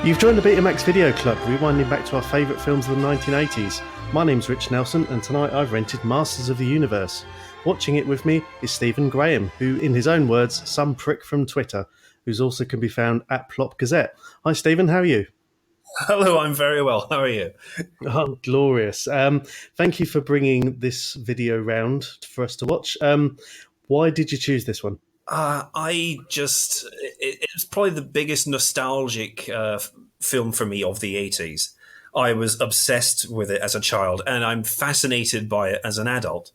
You've joined the Betamax Video Club, rewinding back to our favourite films of the 1980s. My name's Rich Nelson, and tonight I've rented Masters of the Universe. Watching it with me is Stephen Graham, who, in his own words, some prick from Twitter, who's also can be found at Plop Gazette. Hi Stephen, how are you? Hello, I'm very well. How are you? Oh, glorious. Thank you for bringing this video round for us to watch. Why did you choose this one? It's probably the biggest nostalgic film for me of the 80s. I was obsessed with it as a child, and I'm fascinated by it as an adult.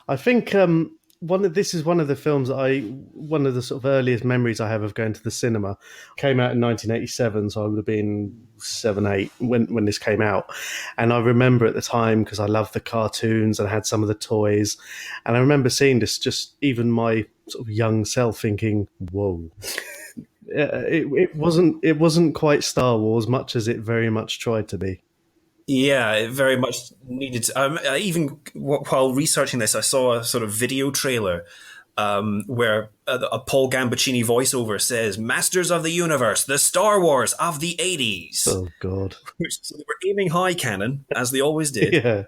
I think this is one of the films one of the sort of earliest memories I have of going to the cinema. Came out in 1987, so I would have been 7, 8 when this came out. And I remember at the time, because I loved the cartoons and I had some of the toys, and I remember seeing this, just even my sort of young self thinking, whoa. It wasn't quite Star Wars, much as it very much tried to be. Yeah, it very much needed to. Even while researching this, I saw a sort of video trailer where a Paul Gambaccini voiceover says, "Masters of the Universe, the Star Wars of the 80s." Oh, God. So they were aiming high canon, as they always did. Yeah.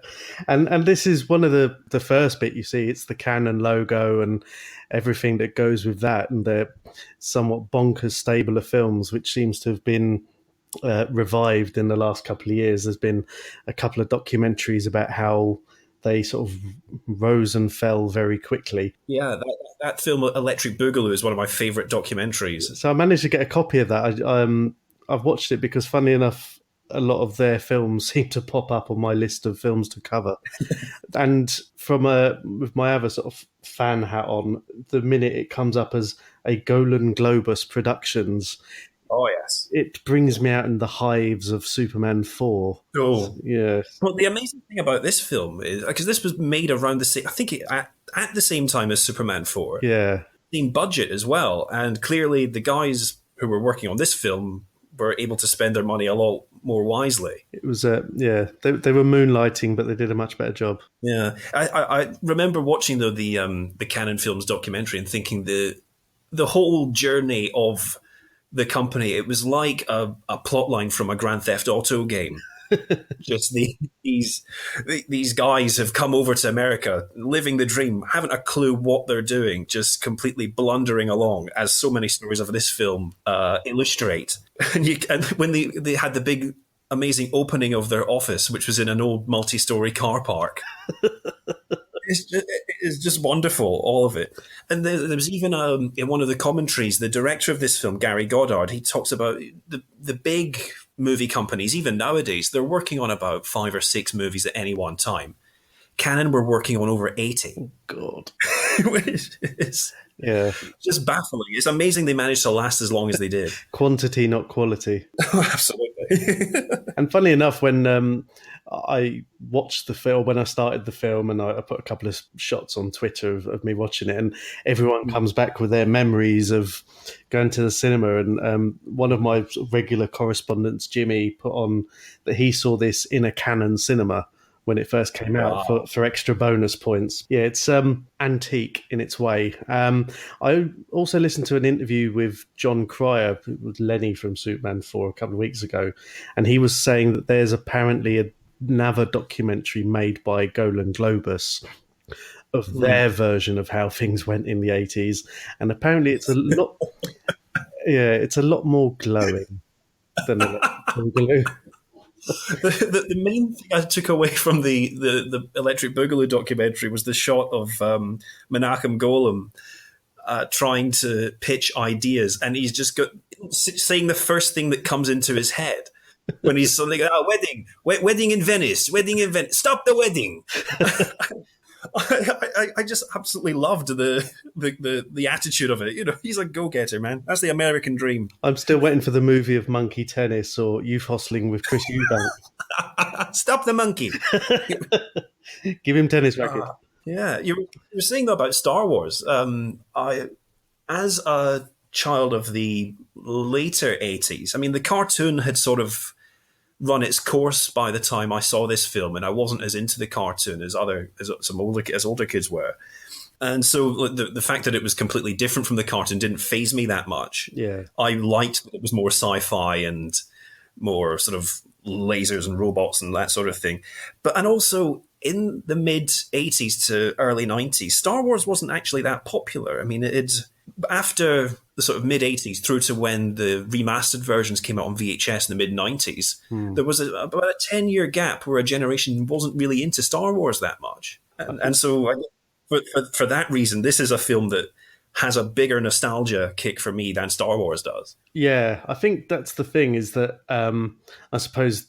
And this is one of the first bit you see. It's the Canon logo and everything that goes with that, and the somewhat bonkers stable of films, which seems to have been revived in the last couple of years. There's been a couple of documentaries about how they sort of rose and fell very quickly. Yeah, that film Electric Boogaloo is one of my favourite documentaries. So I managed to get a copy of that. I've watched it because, funny enough, a lot of their films seem to pop up on my list of films to cover. And with my other sort of fan hat on, the minute it comes up as a Golan Globus Productions, oh yes, it brings me out in the hives of Superman 4. Oh yeah. Well, the amazing thing about this film is because this was made around the same, I think at the same time as Superman 4. Yeah. Same budget as well, and clearly the guys who were working on this film were able to spend their money a lot more wisely. It was they were moonlighting, but they did a much better job. Yeah, I remember watching the Canon Films documentary and thinking the whole journey of the company, it was like a plot line from a Grand Theft Auto game. Just these guys have come over to America, living the dream, haven't a clue what they're doing, just completely blundering along, as so many stories of this film illustrate. And when they had the big, amazing opening of their office, which was in an old multi-story car park. It's just wonderful, all of it. And there was even in one of the commentaries, the director of this film, Gary Goddard, he talks about the big movie companies, even nowadays, they're working on about 5 or 6 movies at any one time. Canon were working on over 80. Oh, God. Which is just baffling. It's amazing they managed to last as long as they did. Quantity, not quality. Absolutely. And funny enough, when I watched the film, when I started the film, and I put a couple of shots on Twitter of me watching it, and everyone comes back with their memories of going to the cinema. And one of my regular correspondents, Jimmy, put on that he saw this in a Canon cinema when it first came out for extra bonus points. Yeah, it's antique in its way. I also listened to an interview with John Cryer, with Lenny from Superman 4 a couple of weeks ago, and he was saying that there's apparently another documentary made by Golan Globus of their version of how things went in the 80s, and apparently it's a lot it's a lot more glowing than Boogaloo. The main thing I took away from the Electric Boogaloo documentary was the shot of Menachem Golem trying to pitch ideas, and he's just saying the first thing that comes into his head when he's suddenly going, wedding in Venice, stop the wedding. I just absolutely loved the attitude of it. You know, he's a go-getter, man. That's the American dream. I'm still waiting for the movie of Monkey Tennis or Youth Hostling with Chris Eubank. Stop the monkey. Give him tennis racket. Yeah, you were saying though about Star Wars. As a child of the later 80s, I mean, the cartoon had sort of run its course by the time I saw this film, and I wasn't as into the cartoon as older kids were. And so like, the fact that it was completely different from the cartoon didn't faze me that much. Yeah. I liked that it was more sci-fi and more sort of lasers and robots and that sort of thing. But and also in the mid 80s to early 90s, Star Wars wasn't actually that popular. I mean, it after the sort of mid 80s through to when the remastered versions came out on VHS in the mid 90s, there was about a 10-year gap where a generation wasn't really into Star Wars that much. And so for that reason, this is a film that has a bigger nostalgia kick for me than Star Wars does. Yeah, I think that's the thing is that I suppose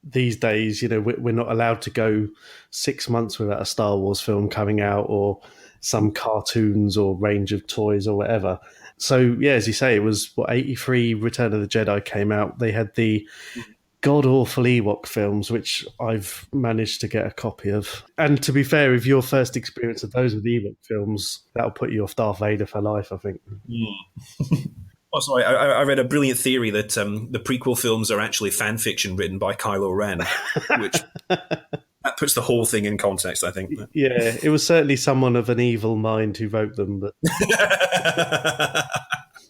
these days, we're not allowed to go 6 months without a Star Wars film coming out or some cartoons or range of toys or whatever. So, yeah, as you say, it was, 83 Return of the Jedi came out. They had the god-awful Ewok films, which I've managed to get a copy of. And to be fair, if your first experience of those with the Ewok films, that'll put you off Darth Vader for life, I think. Oh, sorry, I read a brilliant theory that the prequel films are actually fan fiction written by Kylo Ren, which that puts the whole thing in context, I think. Yeah, it was certainly someone of an evil mind who wrote them, but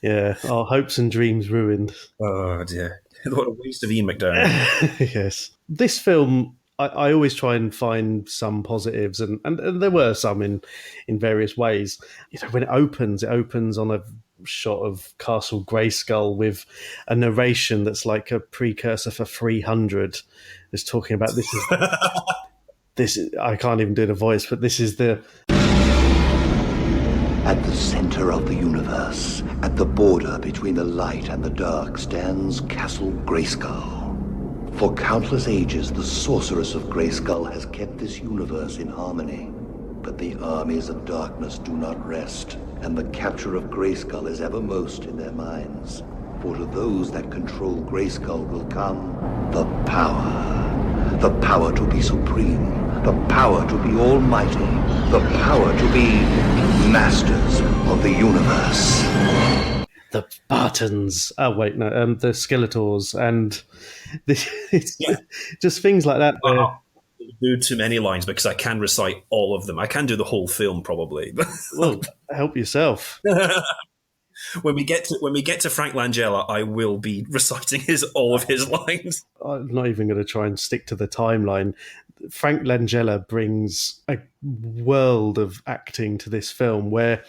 yeah, our hopes and dreams ruined. Oh, dear. What a waste of Ian McDermott. Yes. This film, I always try and find some positives, and there were some in various ways. When it opens on a shot of Castle Grayskull with a narration that's like a precursor for 300. It's talking about this. I can't even do the voice, but this is the. At the center of the universe, at the border between the light and the dark, stands Castle Grayskull. For countless ages, the sorceress of Grayskull has kept this universe in harmony. But the armies of darkness do not rest, and the capture of Grayskull is evermost in their minds. For to those that control Grayskull will come the power. The power to be supreme, the power to be almighty, the power to be masters of the universe. The Spartans. Oh wait, no, the Skeletors, and it's just things like that. Where Do too many lines because I can recite all of them. I can do the whole film probably. well, help yourself. When we get to Frank Langella, I will be reciting all of his lines. I'm not even going to try and stick to the timeline. Frank Langella brings a world of acting to this film where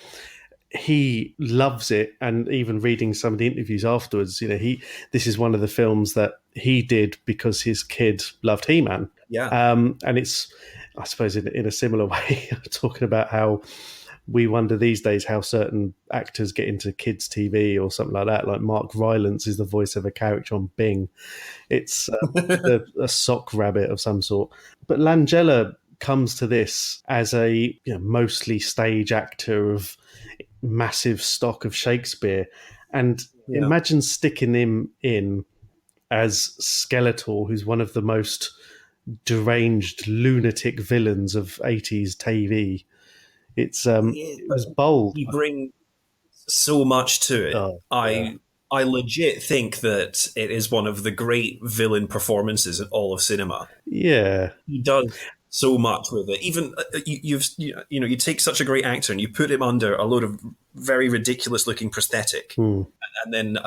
he loves it, and even reading some of the interviews afterwards, this is one of the films that he did because his kid loved He-Man. Yeah. And it's, I suppose, in a similar way, talking about how we wonder these days how certain actors get into kids' TV or something like that. Like Mark Rylance is the voice of a character on Bing. It's a sock rabbit of some sort. But Langella comes to this as a mostly stage actor of massive stock of Shakespeare. And imagine sticking him in as Skeletor, who's one of the most deranged lunatic villains of 80s TV. It was bold. You bring so much to it. I legit think that it is one of the great villain performances in all of cinema. Yeah, he does so much with it. Even you take such a great actor and you put him under a load of very ridiculous looking prosthetic, and then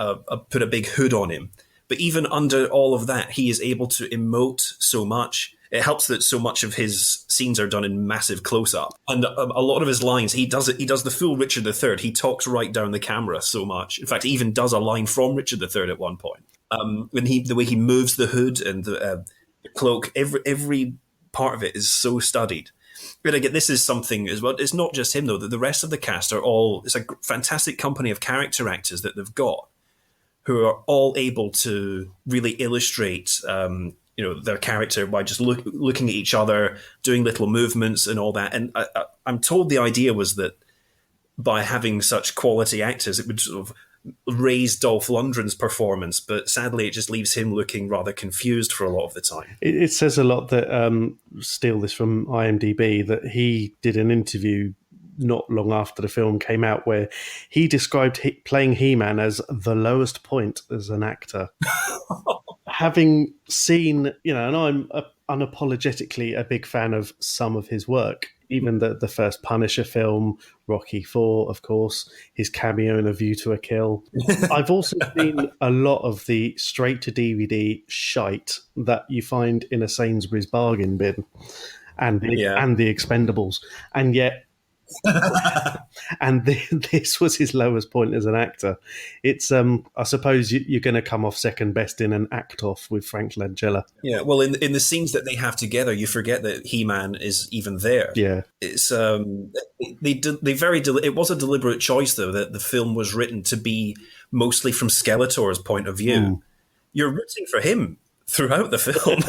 put a big hood on him. But even under all of that, he is able to emote so much. It helps that so much of his scenes are done in massive close-up. And a lot of his lines, he does the full Richard III. He talks right down the camera so much. In fact, he even does a line from Richard III at one point. The way he moves the hood and the cloak, every part of it is so studied. But again, this is something as well. It's not just him, though. The rest of the cast it's a fantastic company of character actors that they've got, who are all able to really illustrate their character by just looking at each other, doing little movements and all that. And I'm told the idea was that by having such quality actors, it would sort of raise Dolph Lundgren's performance, but sadly it just leaves him looking rather confused for a lot of the time. It says a lot that, steal this from IMDb, that he did an interview not long after the film came out where he described playing He-Man as the lowest point as an actor. Having seen, and I'm unapologetically a big fan of some of his work, even the first Punisher film, Rocky IV, of course, his cameo in A View to a Kill. I've also seen a lot of the straight to DVD shite that you find in a Sainsbury's bargain bin, and Yeah. the Expendables, and yet. And this was his lowest point as an actor. It's I suppose you're going to come off second best in an act off with Frank Langella. Yeah, well, in the scenes that they have together, you forget that He-Man is even there. Yeah, It's it was a deliberate choice though that the film was written to be mostly from Skeletor's point of view. You're rooting for him throughout the film.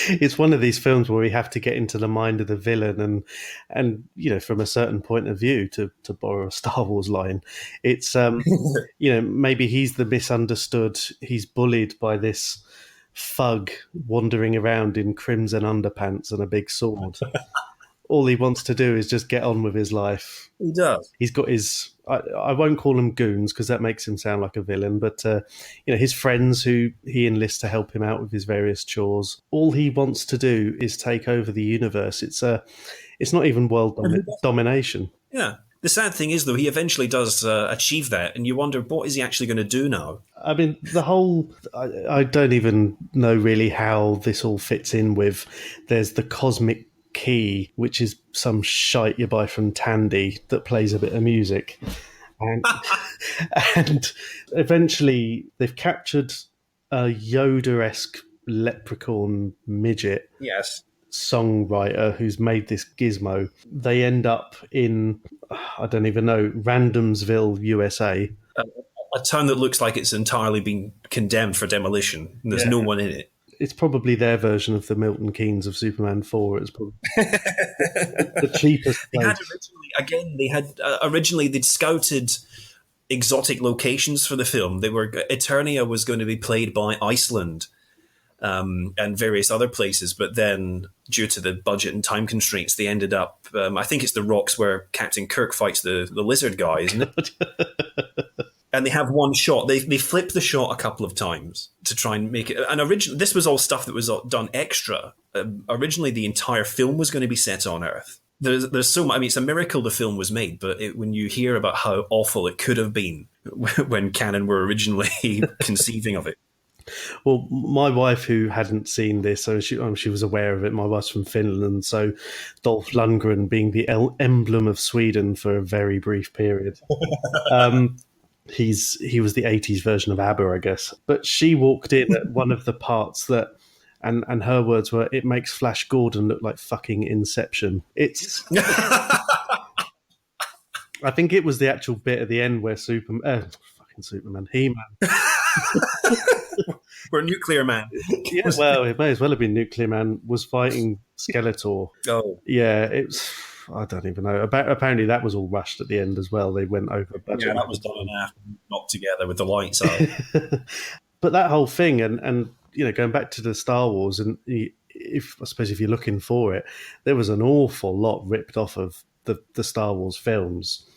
It's one of these films where we have to get into the mind of the villain and from a certain point of view, to borrow a Star Wars line. It's maybe he's the misunderstood, he's bullied by this thug wandering around in crimson underpants and a big sword. All he wants to do is just get on with his life. He does. He's got his, I won't call them goons because that makes him sound like a villain, but his friends who he enlists to help him out with his various chores. All he wants to do is take over the universe. It's not even world domination. Yeah. The sad thing is, though, he eventually does achieve that, and you wonder, what is he actually going to do now? I mean, I don't even know really how this all fits in with, there's the cosmic key, which is some shite you buy from Tandy that plays a bit of music. And eventually they've captured a Yoda-esque leprechaun midget. Yes. Songwriter who's made this gizmo. They end up in, I don't even know, Randomsville, USA. A town that looks like it's entirely been condemned for demolition, and there's no one in it. It's probably their version of the Milton Keynes of Superman 4. It's probably the cheapest place. Originally they'd scouted exotic locations for the film. Eternia was going to be played by Iceland, and various other places, but then due to the budget and time constraints, they ended up, I think it's the rocks where Captain Kirk fights the lizard guy, isn't it? And they have one shot. They flip the shot a couple of times to try and make it. And originally, this was all stuff that was done extra. Originally, the entire film was going to be set on Earth. There's so much. I mean, it's a miracle the film was made. But when you hear about how awful it could have been when Cannon were originally conceiving of it. Well, my wife, who hadn't seen this, so she was aware of it. My wife's from Finland, so Dolph Lundgren being the emblem of Sweden for a very brief period. He was the 80s version of ABBA, I guess. But she walked in at one of the parts that, and her words were, it makes Flash Gordon look like fucking Inception. It's... I think it was the actual bit at the end where Superman, He-Man. Where Nuclear Man. Yeah, well, it may as well have been Nuclear Man was fighting Skeletor. Oh. Yeah, it's... I don't even know. Apparently that was all rushed at the end as well. They went over budget. Yeah, that was done in half, knocked together with the lights out. But that whole thing, and going back to the Star Wars, and I suppose if you're looking for it, there was an awful lot ripped off of the Star Wars films.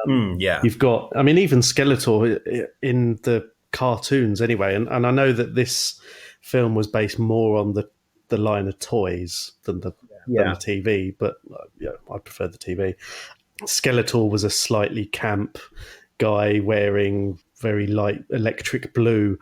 Yeah. You've got, I mean, even Skeletor in the cartoons anyway, and I know that this film was based more on the line of toys than the TV, but I prefer the TV. Skeletor was a slightly camp guy wearing very light electric blue.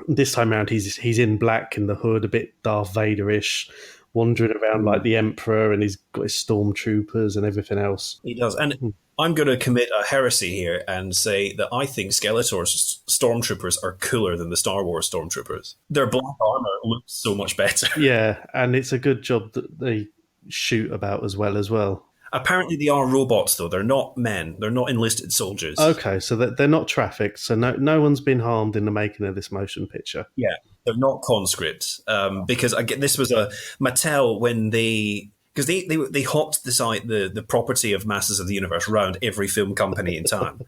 This time around, he's in black in the hood, a bit Darth Vader-ish, wandering around like the Emperor, and he's got his stormtroopers and everything else. He does. And I'm going to commit a heresy here and say that I think Skeletor's stormtroopers are cooler than the Star Wars stormtroopers. Their black armor looks so much better. Yeah, and it's a good job that they shoot about as well. Apparently they are robots, though. They're not men. They're not enlisted soldiers. Okay, so they're not trafficked, so no one's been harmed in the making of this motion picture. Yeah, they're not conscripts. Because again, this was a Mattel when they... Because they hawked the property of Masters of the Universe around every film company in town.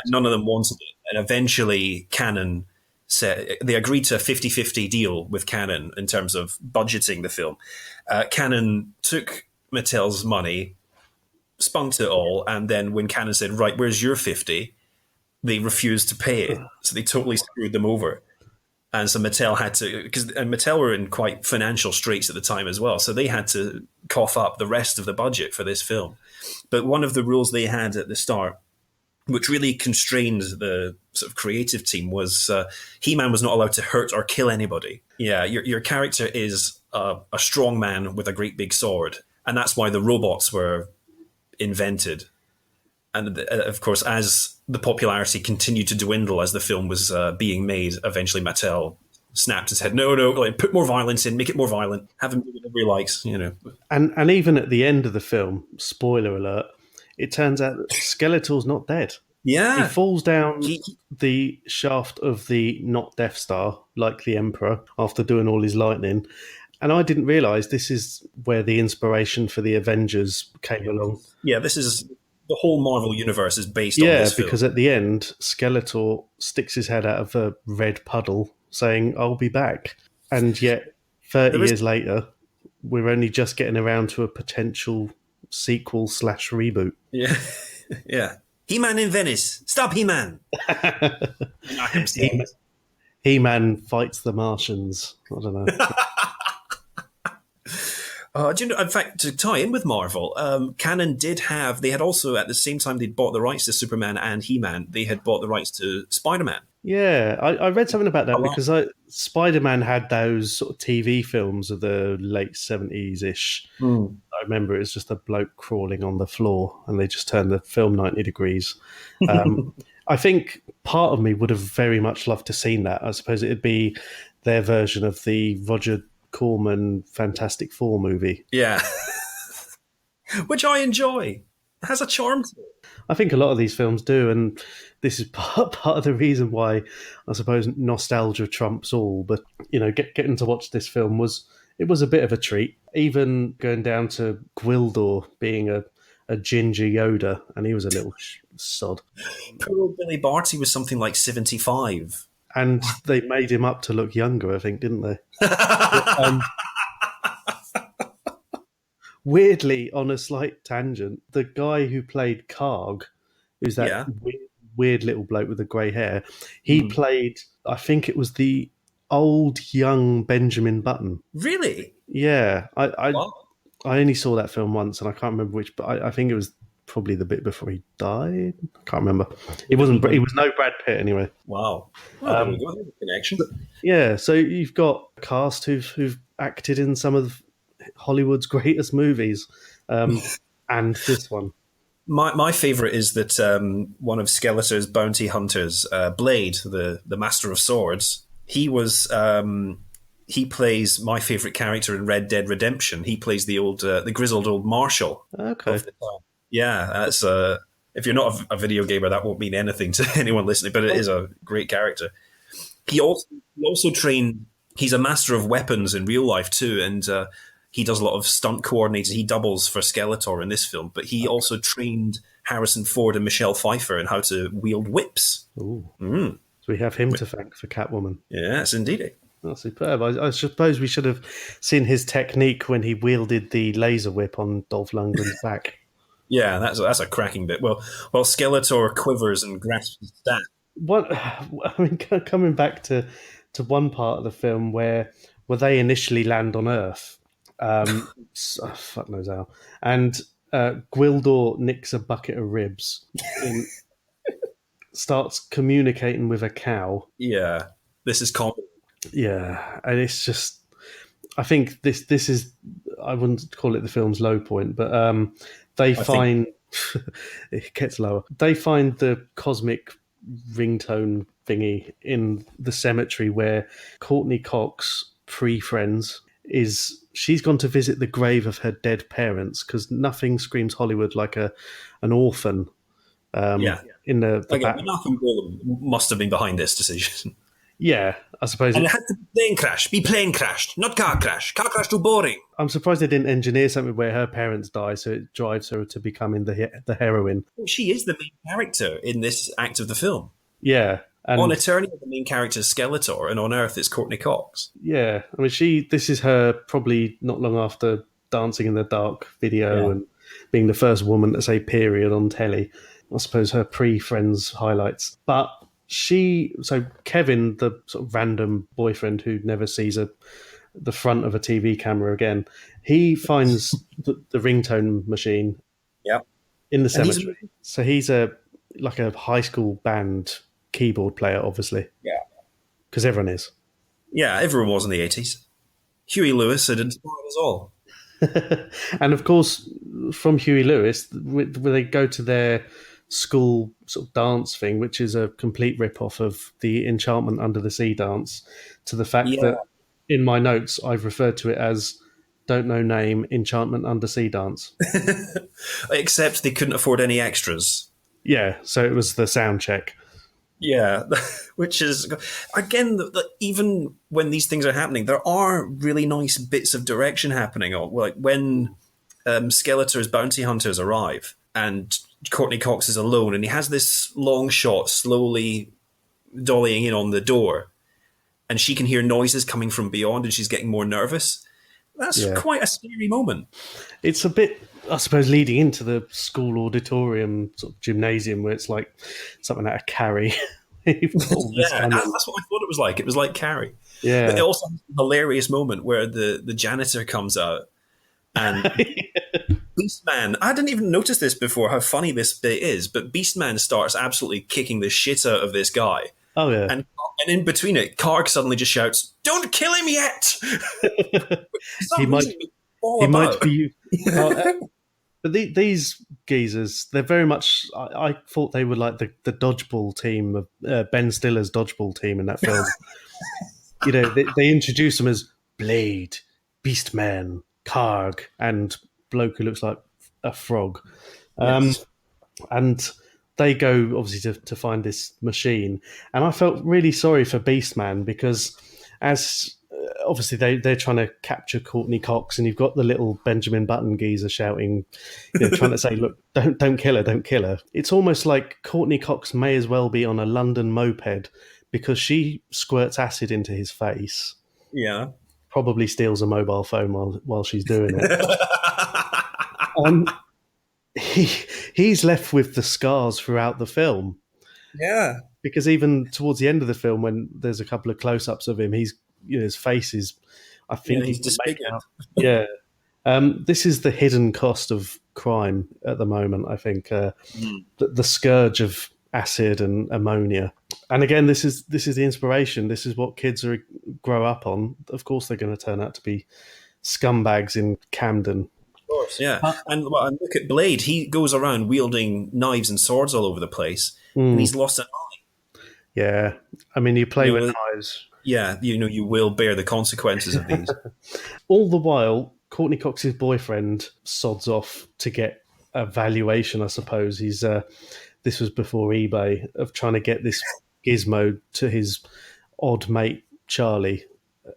None of them wanted it. And eventually Canon said... They agreed to a 50-50 deal with Canon in terms of budgeting the film. Canon took Mattel's money, spunked it all, and then when Canon said, right, where's your 50? They refused to pay it. So they totally screwed them over. And so Mattel had to, and Mattel were in quite financial straits at the time as well, so they had to cough up the rest of the budget for this film. But one of the rules they had at the start, which really constrained the sort of creative team, was He-Man was not allowed to hurt or kill anybody. Yeah, your character is a strong man with a great big sword, and that's why the robots were invented. And of course, as the popularity continued to dwindle as the film was being made, eventually Mattel snapped his head. No, like, put more violence in, make it more violent, have him do whatever he likes, you know. And even at the end of the film, spoiler alert, it turns out that Skeletor's not dead. Yeah. He falls down the shaft of the not Death Star, like the Emperor, after doing all his lightning. And I didn't realise this is where the inspiration for the Avengers came along. Yeah, this is... the whole Marvel universe is based on this film. Yeah, because at the end, Skeletor sticks his head out of a red puddle saying, I'll be back. And yet, 30 years later, we're only just getting around to a potential sequel/reboot. Yeah. Yeah. He-Man in Venice. Stop He-Man. He-Man fights the Martians. I don't know. Do you know, in fact, to tie in with Marvel, Canon they had also, at the same time they'd bought the rights to Superman and He-Man, they had bought the rights to Spider-Man. Yeah, I read something about that because Spider-Man had those sort of TV films of the late 70s-ish. I remember it was just a bloke crawling on the floor and they just turned the film 90 degrees. I think part of me would have very much loved to have seen that. I suppose it'd be their version of the Roger Corman Fantastic Four movie. Yeah. Which I enjoy. It has a charm to it. I think a lot of these films do, and this is part of the reason why I suppose nostalgia trumps all. But, you know, getting to watch this film was a bit of a treat. Even going down to Gwildor being a ginger Yoda, and he was a little sod. Poor old Billy Barty was something like 75. And they made him up to look younger, I think, didn't they? Weirdly, on a slight tangent, the guy who played Karg, who's that weird little bloke with the grey hair, he played, I think it was the old, young Benjamin Button. Really? Yeah. I only saw that film once, and I can't remember which, but I think it was probably the bit before he died. I can't remember. He was no Brad Pitt anyway. Wow. Well, there we go. There's a connection. Yeah, so you've got a cast who've acted in some of Hollywood's greatest movies, and this one. My favourite is that one of Skeletor's bounty hunters, Blade, the Master of Swords, he plays my favourite character in Red Dead Redemption. He plays the grizzled old marshal. Okay. Yeah, that's if you're not a video gamer, that won't mean anything to anyone listening, but it is a great character. He also trained. He's a master of weapons in real life too, and he does a lot of stunt coordinating. He doubles for Skeletor in this film, but he also trained Harrison Ford and Michelle Pfeiffer in how to wield whips. Ooh. So we have him to thank for Catwoman. Yes, indeed. That's superb. I suppose we should have seen his technique when he wielded the laser whip on Dolph Lundgren's back. Yeah, that's a cracking bit. Well, Skeletor quivers and grasps his staff. Coming back to one part of the film where they initially land on Earth, fuck knows how, and Gwildor nicks a bucket of ribs and starts communicating with a cow. Yeah, this is common. Yeah, and it's just, I think this is, I wouldn't call it the film's low point, but it gets lower. They find the cosmic ringtone thingy in the cemetery where Courtney Cox, pre-Friends, she's gone to visit the grave of her dead parents because nothing screams Hollywood like an orphan. In the back. Malcolm Golden must have been behind this decision. Yeah, I suppose. And it had to be plane crashed, not car crash. Car crash too boring. I'm surprised they didn't engineer something where her parents die, so it drives her to becoming the heroine. Well, she is the main character in this act of the film. Yeah. And on Eternia, the main character is Skeletor, and on Earth, it's Courtney Cox. Yeah, I mean, this is her probably not long after Dancing in the Dark video and being the first woman to say period on telly. I suppose her pre-Friends highlights. But So Kevin, the sort of random boyfriend who never sees the front of a TV camera again, he finds the ringtone machine Yeah, in the and he's cemetery. So he's a like a high school band keyboard player, obviously, yeah, because everyone is. yeah. Everyone was in the 80s. Huey Lewis had inspired us all. And of course, from Huey Lewis, where they go to their school sort of dance thing, which is a complete rip-off of the Enchantment Under the Sea dance, to the fact Yeah, that in my notes I've referred to it as "Don't Know Name Enchantment Undersea Dance." except they couldn't afford any extras. Yeah, so it was the sound check. Yeah, which is again even when these things are happening, there are really nice bits of direction happening. Like when Skeletor's bounty hunters arrive and Courtney Cox is alone, and he has this long shot slowly dollying in on the door, and she can hear noises coming from beyond, and she's getting more nervous. That's Yeah, quite a scary moment. it's a bit, I suppose, leading into the school auditorium sort of gymnasium where it's like something out of Carrie. You've got all this Yeah, kind of that's what I thought it was like. It was like Carrie. But it yeah. also has a hilarious moment where the janitor comes out and Beastman. I didn't even notice this before, how funny this bit is, but Beastman starts absolutely kicking the shit out of this guy. Oh yeah. And in between it, Karg suddenly just shouts, "Don't kill him yet!" For he some might reason, it's all he might about. be. But these geezers, they're very much. I thought they were like the dodgeball team of Ben Stiller's dodgeball team in that film. They introduce them as Blade, Beastman, Karg, and bloke who looks like a frog. Um, Yes. and they go obviously to find this machine, and I felt really sorry for Beastman because as obviously they're trying to capture Courtney Cox, and you've got the little Benjamin Button geezer shouting, trying to say, look, don't kill her, don't kill her. It's almost like Courtney Cox may as well be on a London moped because she squirts acid into his face, Yeah. probably steals a mobile phone while she's doing it. um, he he's left with the scars throughout the film Yeah. because even towards the end of the film, when there's a couple of close-ups of him, his face is, I Yeah, think he's you can make disfigured. out. Yeah, this is the hidden cost of crime at the moment. I think the scourge of acid and ammonia. And again, this is the inspiration. This is what kids grow up on. Of course, they're going to turn out to be scumbags in Camden. Of course, yeah. And look at Blade. He goes around wielding knives and swords all over the place, and he's lost an eye. Yeah, I mean, you play You know, with knives. Yeah, you will bear the consequences of these. All the while, Courtney Cox's boyfriend sods off to get a valuation, I suppose. This was before eBay, of trying to get this gizmo to his odd mate, Charlie.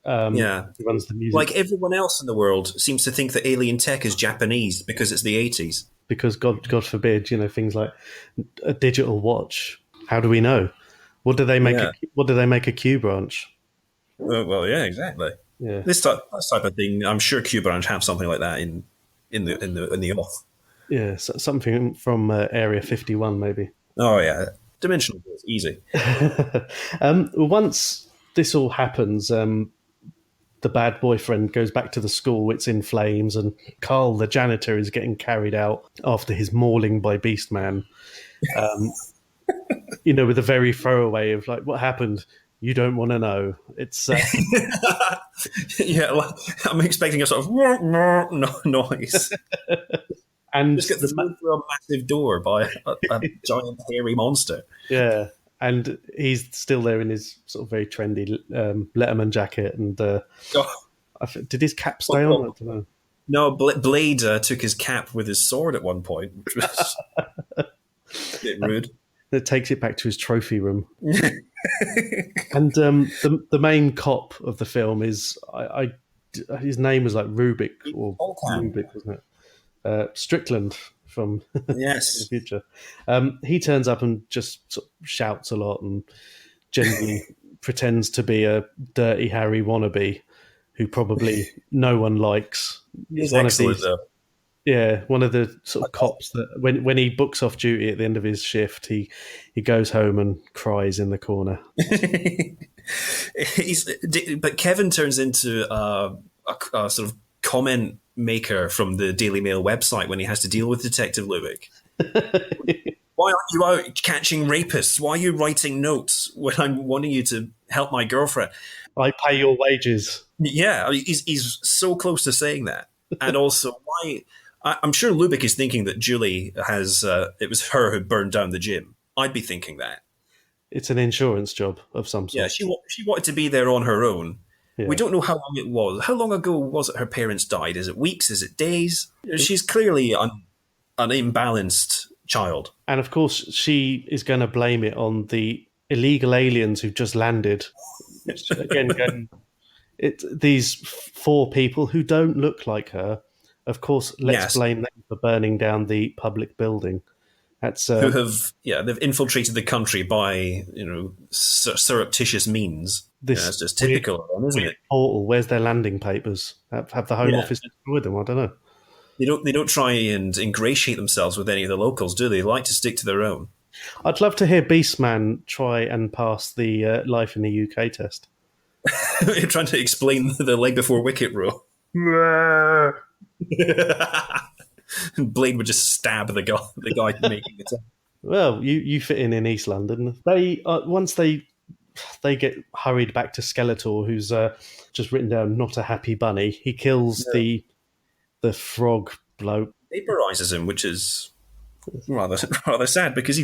Yeah. Who runs the music. Like everyone else in the world seems to think that alien tech is Japanese because it's the 80s. Because God forbid, things like a digital watch. How do we know? What do they make? Yeah. What do they make a Q branch? Well, yeah, exactly. Yeah, This type of thing, I'm sure Q Branch have something like that in the off. yeah, something from Area 51, maybe. Oh yeah, dimensional doors, easy. Once this all happens, the bad boyfriend goes back to the school. It's in flames, and Carl, the janitor, is getting carried out after his mauling by Beastman. With a very throwaway of like, "What happened? You don't want to know." It's Yeah, well, I'm expecting a sort of noise. and Just get thrown through a massive door by a giant hairy monster. yeah, and he's still there in his sort of very trendy Letterman jacket, and Oh, did his cap stay on? I don't know. no, Blade took his cap with his sword at one point, which was a bit rude. It takes it back to his trophy room. And the main cop of the film is his name was like Rubik or Volcan. Rubik, wasn't it? Strickland from the Yes. future. He turns up and just sort of shouts a lot and generally pretends to be a dirty Harry wannabe who probably no one likes. He's One of excellent, these though. Yeah, one of the sort of cops that when he books off duty at the end of his shift, he goes home and cries in the corner. But Kevin turns into a sort of comment maker from the Daily Mail website when he has to deal with Detective Lubick. Why aren't you out catching rapists? Why are you writing notes when I'm wanting you to help my girlfriend? I pay your wages. Yeah, I mean, he's so close to saying that. And also, why? I'm sure Lubick is thinking that Julie has, it was her who burned down the gym. I'd be thinking that. It's an insurance job of some Yeah, sort. she wanted to be there on her own. We Yeah. don't know how long it was. How long ago was it her parents died? Is it weeks? Is it days? She's clearly an imbalanced child. And of course, she is going to blame it on the illegal aliens who've just landed. Which, again, these four people who don't look like her. Of course, let's Yes, blame them for burning down the public building. That's who they've infiltrated the country by surreptitious means. this It's just weird, typical of them, isn't weird it? portal. Where's their landing papers? Have the Home Yeah. Office destroyed them? I don't know. They don't try and ingratiate themselves with any of the locals, do they? They like to stick to their own. I'd love to hear Beastman try and pass the life in the UK test. You're trying to explain the leg before wicket rule. And Blade would just stab the guy making the test. Well, you fit in East London. They once they get hurried back to Skeletor, who's just written down "not a happy bunny." He kills the frog bloke. Vaporizes him, which is rather sad because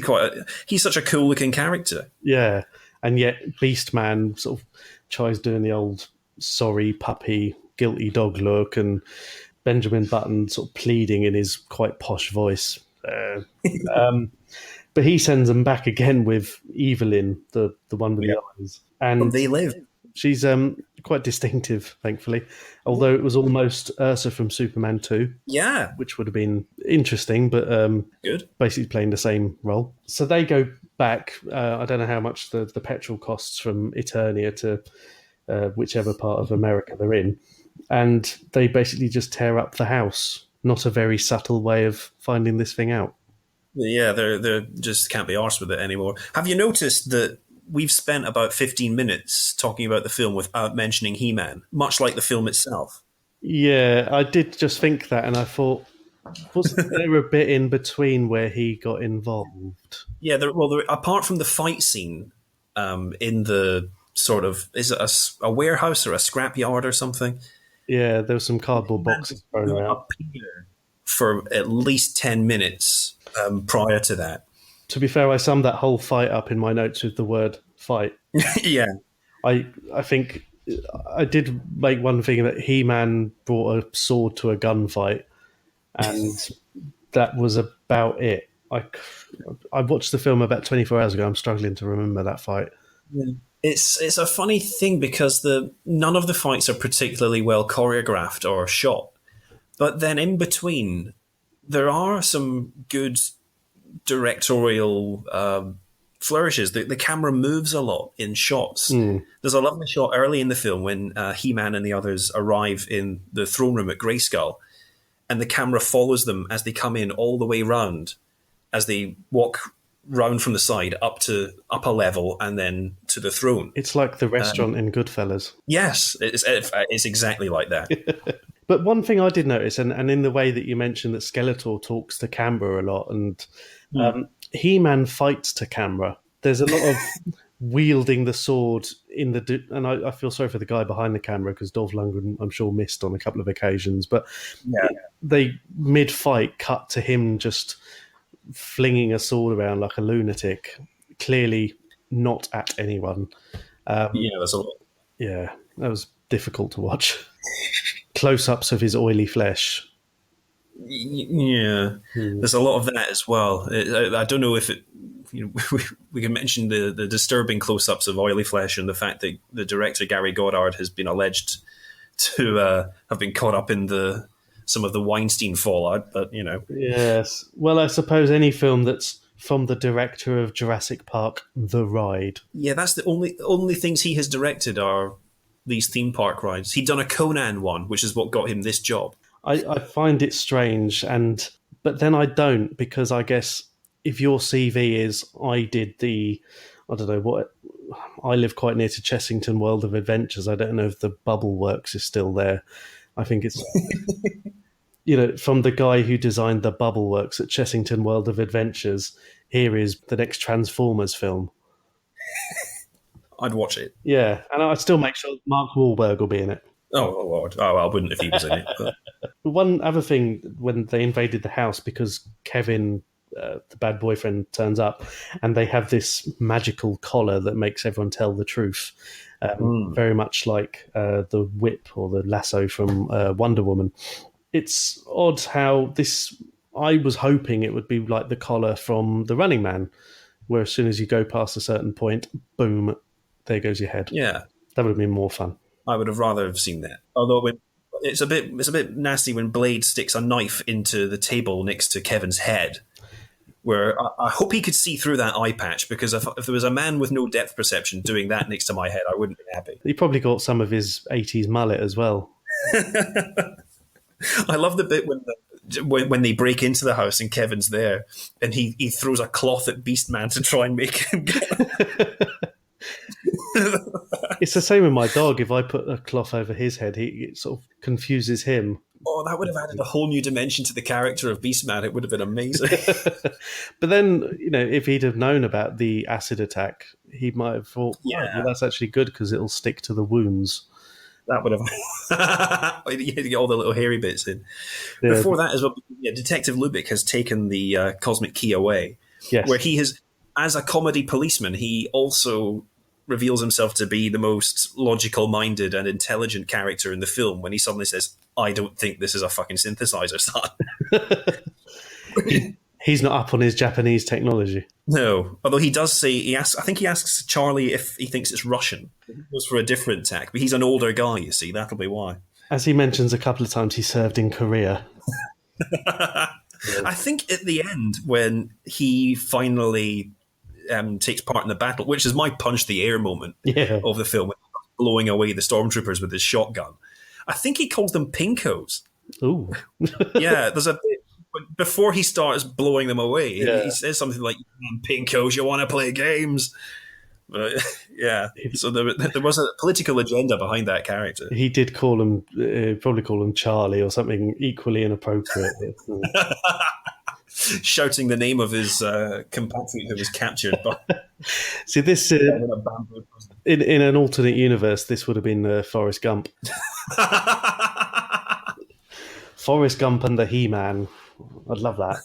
he's such a cool looking character. Yeah, and yet Beastman sort of tries doing the old sorry puppy, guilty dog look, and Benjamin Button sort of pleading in his quite posh voice. But he sends them back again with Evelyn, the one with the eyes, and They live. she's quite distinctive, thankfully. Although it was almost Ursa from Superman 2, Yeah, which would have been interesting, but good. basically playing the same role. So they go back. I don't know how much the petrol costs from Eternia to whichever part of America they're in. And they basically just tear up the house. Not a very subtle way of finding this thing out. Yeah, they're just can't be arsed with it anymore. Have you noticed that we've spent about 15 minutes talking about the film without mentioning He-Man, much like the film itself? Yeah, I did just think that, and I thought, wasn't there a bit in between where he got involved? Yeah, apart from the fight scene in the sort of, is it a warehouse or a scrapyard or something? Yeah, there were some cardboard boxes thrown around. Appear for at least 10 minutes prior to that. To be fair, I summed that whole fight up in my notes with the word fight. Yeah. I think I did make one thing that He-Man brought a sword to a gunfight, and that was about it. I watched the film about 24 hours ago. I'm struggling to remember that fight. It's a funny thing because none of the fights are particularly well choreographed or shot. But then in between, there are some good directorial flourishes. The camera moves a lot in shots. There's a lovely shot early in the film when He-Man and the others arrive in the throne room at Grayskull, and the camera follows them as they come in all the way round, as they walk round from the side up to upper level and then to the throne. It's like the restaurant in Goodfellas. Yes, it's exactly like that. But one thing I did notice, and in the way that you mentioned that Skeletor talks to camera a lot, and He-Man fights to camera. There's a lot of wielding the sword in and I feel sorry for the guy behind the camera because Dolph Lundgren, I'm sure, missed on a couple of occasions. But they mid-fight cut to him just flinging a sword around like a lunatic, clearly not at anyone. There's a lot. Yeah, that was difficult to watch. Close-ups of his oily flesh. Yeah, there's a lot of that as well. I don't know if we can mention the disturbing close-ups of oily flesh and the fact that the director Gary Goddard has been alleged to have been caught up in some of the Weinstein fallout. But Yes. Well, I suppose any film that's from the director of Jurassic Park: The Ride. Yeah, that's the only things he has directed are these theme park rides. He'd done a Conan one, which is what got him this job. I find it strange, but then I don't, because I guess if your CV is I did the, I don't know what, I live quite near to Chessington World of Adventures. I don't know if the Bubble Works is still there. I think it's from the guy who designed the Bubble Works at Chessington World of Adventures. Here is the next Transformers film. I'd watch it. Yeah, and I'd still make sure Mark Wahlberg will be in it. Oh, Lord. Oh, I wouldn't if he was in it. But... One other thing, when they invaded the house, because Kevin, the bad boyfriend, turns up, and they have this magical collar that makes everyone tell the truth, very much like the whip or the lasso from Wonder Woman. It's odd how this. I was hoping it would be like the collar from The Running Man, where as soon as you go past a certain point, boom, there goes your head. Yeah, that would have been more fun. I would have rather have seen that. Although it's a bit nasty when Blade sticks a knife into the table next to Kevin's head, where I hope he could see through that eye patch, because if there was a man with no depth perception doing that next to my head, I wouldn't be happy. He probably got some of his 80s mullet as well. I love the bit when they break into the house and Kevin's there, and he throws a cloth at Beastman to try and make him get It's the same with my dog. If I put a cloth over his head, it sort of confuses him. Oh, that would have added a whole new dimension to the character of Beastman. It would have been amazing. But then, if he'd have known about the acid attack, he might have thought, well, that's actually good because it'll stick to the wounds. That would have you had to get all the little hairy bits in. Yeah. Before that as well, Detective Lubick has taken the cosmic key away. Yes. Where he has, as a comedy policeman, he also reveals himself to be the most logical-minded and intelligent character in the film when he suddenly says, I don't think this is a fucking synthesizer, son. He's not up on his Japanese technology. No, although he does say, I think he asks Charlie if he thinks it's Russian. He goes for a different tack, but he's an older guy, you see, that'll be why. As he mentions a couple of times, he served in Korea. I think at the end, when he finally takes part in the battle, which is my punch the air moment of the film, blowing away the stormtroopers with his shotgun. I think he calls them pinkos. Ooh. Yeah, there's a bit before he starts blowing them away. He says something like, pinkos, you want to play games? So there was a political agenda behind that character. He did call him, probably call him Charlie or something equally inappropriate. Shouting the name of his compatriot who was captured. See, this in an alternate universe, this would have been Forrest Gump. Forrest Gump and the He-Man. I'd love that.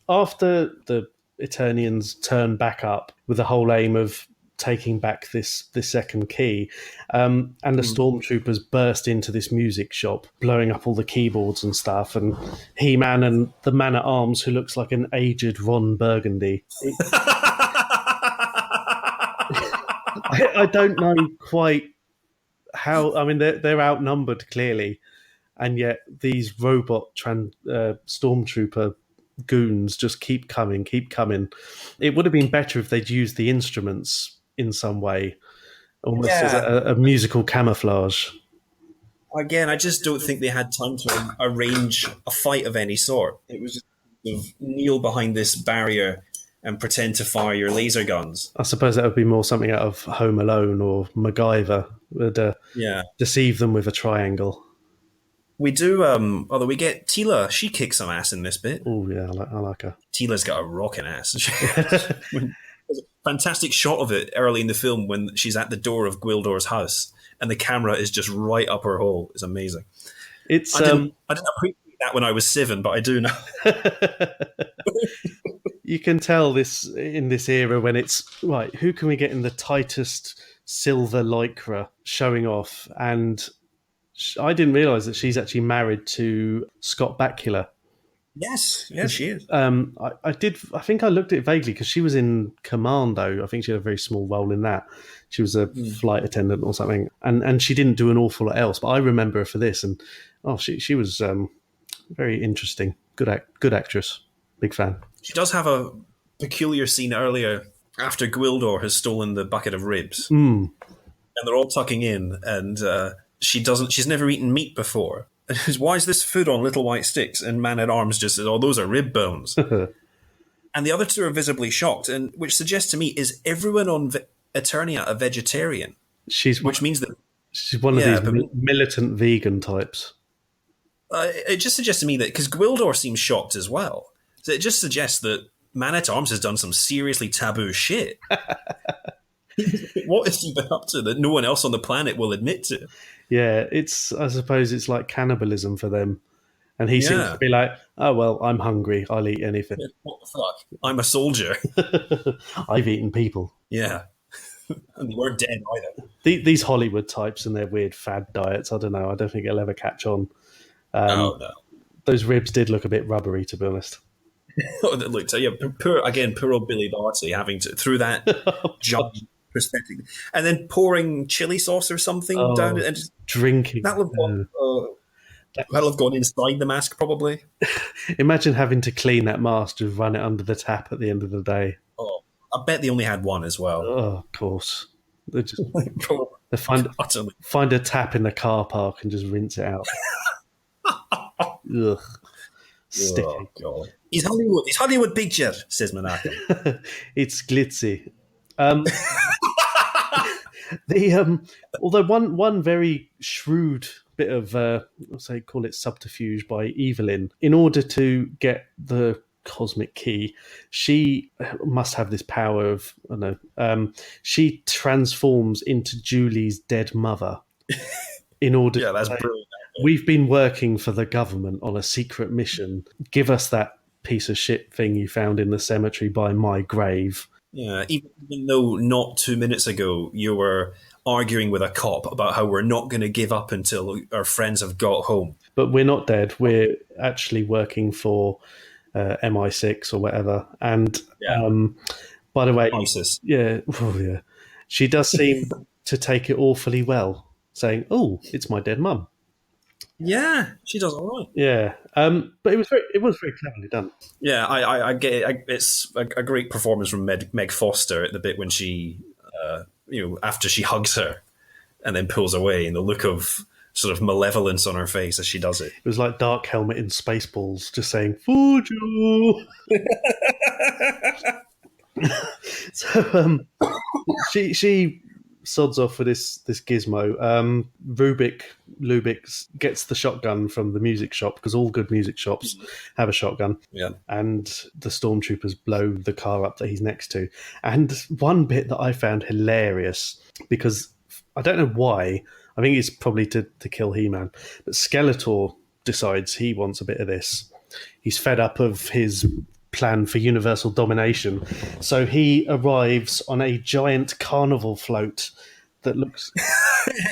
After the Eternians turn back up with the whole aim of taking back this second key, and the stormtroopers burst into this music shop, blowing up all the keyboards and stuff, and He-Man and the Man-at-Arms, who looks like an aged Ron Burgundy. I don't know quite how. I mean, they're outnumbered clearly, and yet these robot stormtrooper goons just keep coming. It would have been better if they'd used the instruments in some way, almost as a musical camouflage. Again, I just don't think they had time to arrange a fight of any sort. It was just sort of kneel behind this barrier and pretend to fire your laser guns. I suppose that would be more something out of Home Alone or MacGyver. Would deceive them with a triangle. We do, although we get Tila, she kicks some ass in this bit. Oh, yeah, I like her. Tila's got a rocking ass. There's a fantastic shot of it early in the film when she's at the door of Gwildor's house and the camera is just right up her hole. It's amazing. I didn't appreciate that when I was 7, but I do now. You can tell this in this era when it's, right, who can we get in the tightest silver lycra showing off? And I didn't realise that she's actually married to Scott Bakula. Yes, she is. I think I looked at it vaguely because she was in Commando. I think she had a very small role in that. She was a flight attendant or something, and she didn't do an awful lot else. But I remember her for this, and she was very interesting. Good actress. Big fan. She does have a peculiar scene earlier after Gwildor has stolen the bucket of ribs, and they're all tucking in, and she's never eaten meat before. Why is this food on little white sticks? And Man-at-Arms just says, oh, those are rib bones. And the other two are visibly shocked, and which suggests to me, is everyone on Eternia a vegetarian? Which means that she's one of these militant vegan types. It just suggests to me that, because Gwildor seems shocked as well, so it just suggests that Man-at-Arms has done some seriously taboo shit. What has he been up to that no one else on the planet will admit to? Yeah, I suppose it's like cannibalism for them. And he seems to be like, oh, well, I'm hungry. I'll eat anything. What the fuck? I'm a soldier. I've eaten people. Yeah. And they weren't dead either. These Hollywood types and their weird fad diets, I don't know. I don't think it'll ever catch on. No. Those ribs did look a bit rubbery, to be honest. Look, so yeah, poor old Billy Barty having to, through that judge perspective, and then pouring chili sauce or something down and just drinking. That'll have gone inside the mask, probably. Imagine having to clean that mask, just run it under the tap at the end of the day. Oh, I bet they only had one as well. Oh, of course. They just find a tap in the car park and just rinse it out. Ugh. Sticky. Oh, God. He's Hollywood picture, says Menachem. It's glitzy. Although one very shrewd bit of call it subterfuge by Evelyn, in order to get the cosmic key, she must have this power of she transforms into Julie's dead mother in order yeah, that's brilliant. We've been working for the government on a secret mission. Give us that piece of shit thing you found in the cemetery by my grave. Yeah, even though not 2 minutes ago you were arguing with a cop about how we're not going to give up until our friends have got home. But we're not dead. We're actually working for MI6 or whatever. And by the way, ISIS. Yeah, she does seem to take it awfully well, saying, "Oh, it's my dead mum." Yeah, she does all right. Yeah, but it was very cleverly done. Yeah, I get it. It's a great performance from Meg Foster at the bit when she, after she hugs her and then pulls away, and the look of sort of malevolence on her face as she does it. It was like Dark Helmet in Spaceballs, just saying "Fuju." So she sods off with this gizmo. Lubix gets the shotgun from the music shop, because all good music shops have a shotgun. Yeah. And the stormtroopers blow the car up that he's next to. And one bit that I found hilarious, because I don't know why, I think it's probably to kill He-Man, but Skeletor decides he wants a bit of this. He's fed up of his plan for universal domination. So he arrives on a giant carnival float that looks...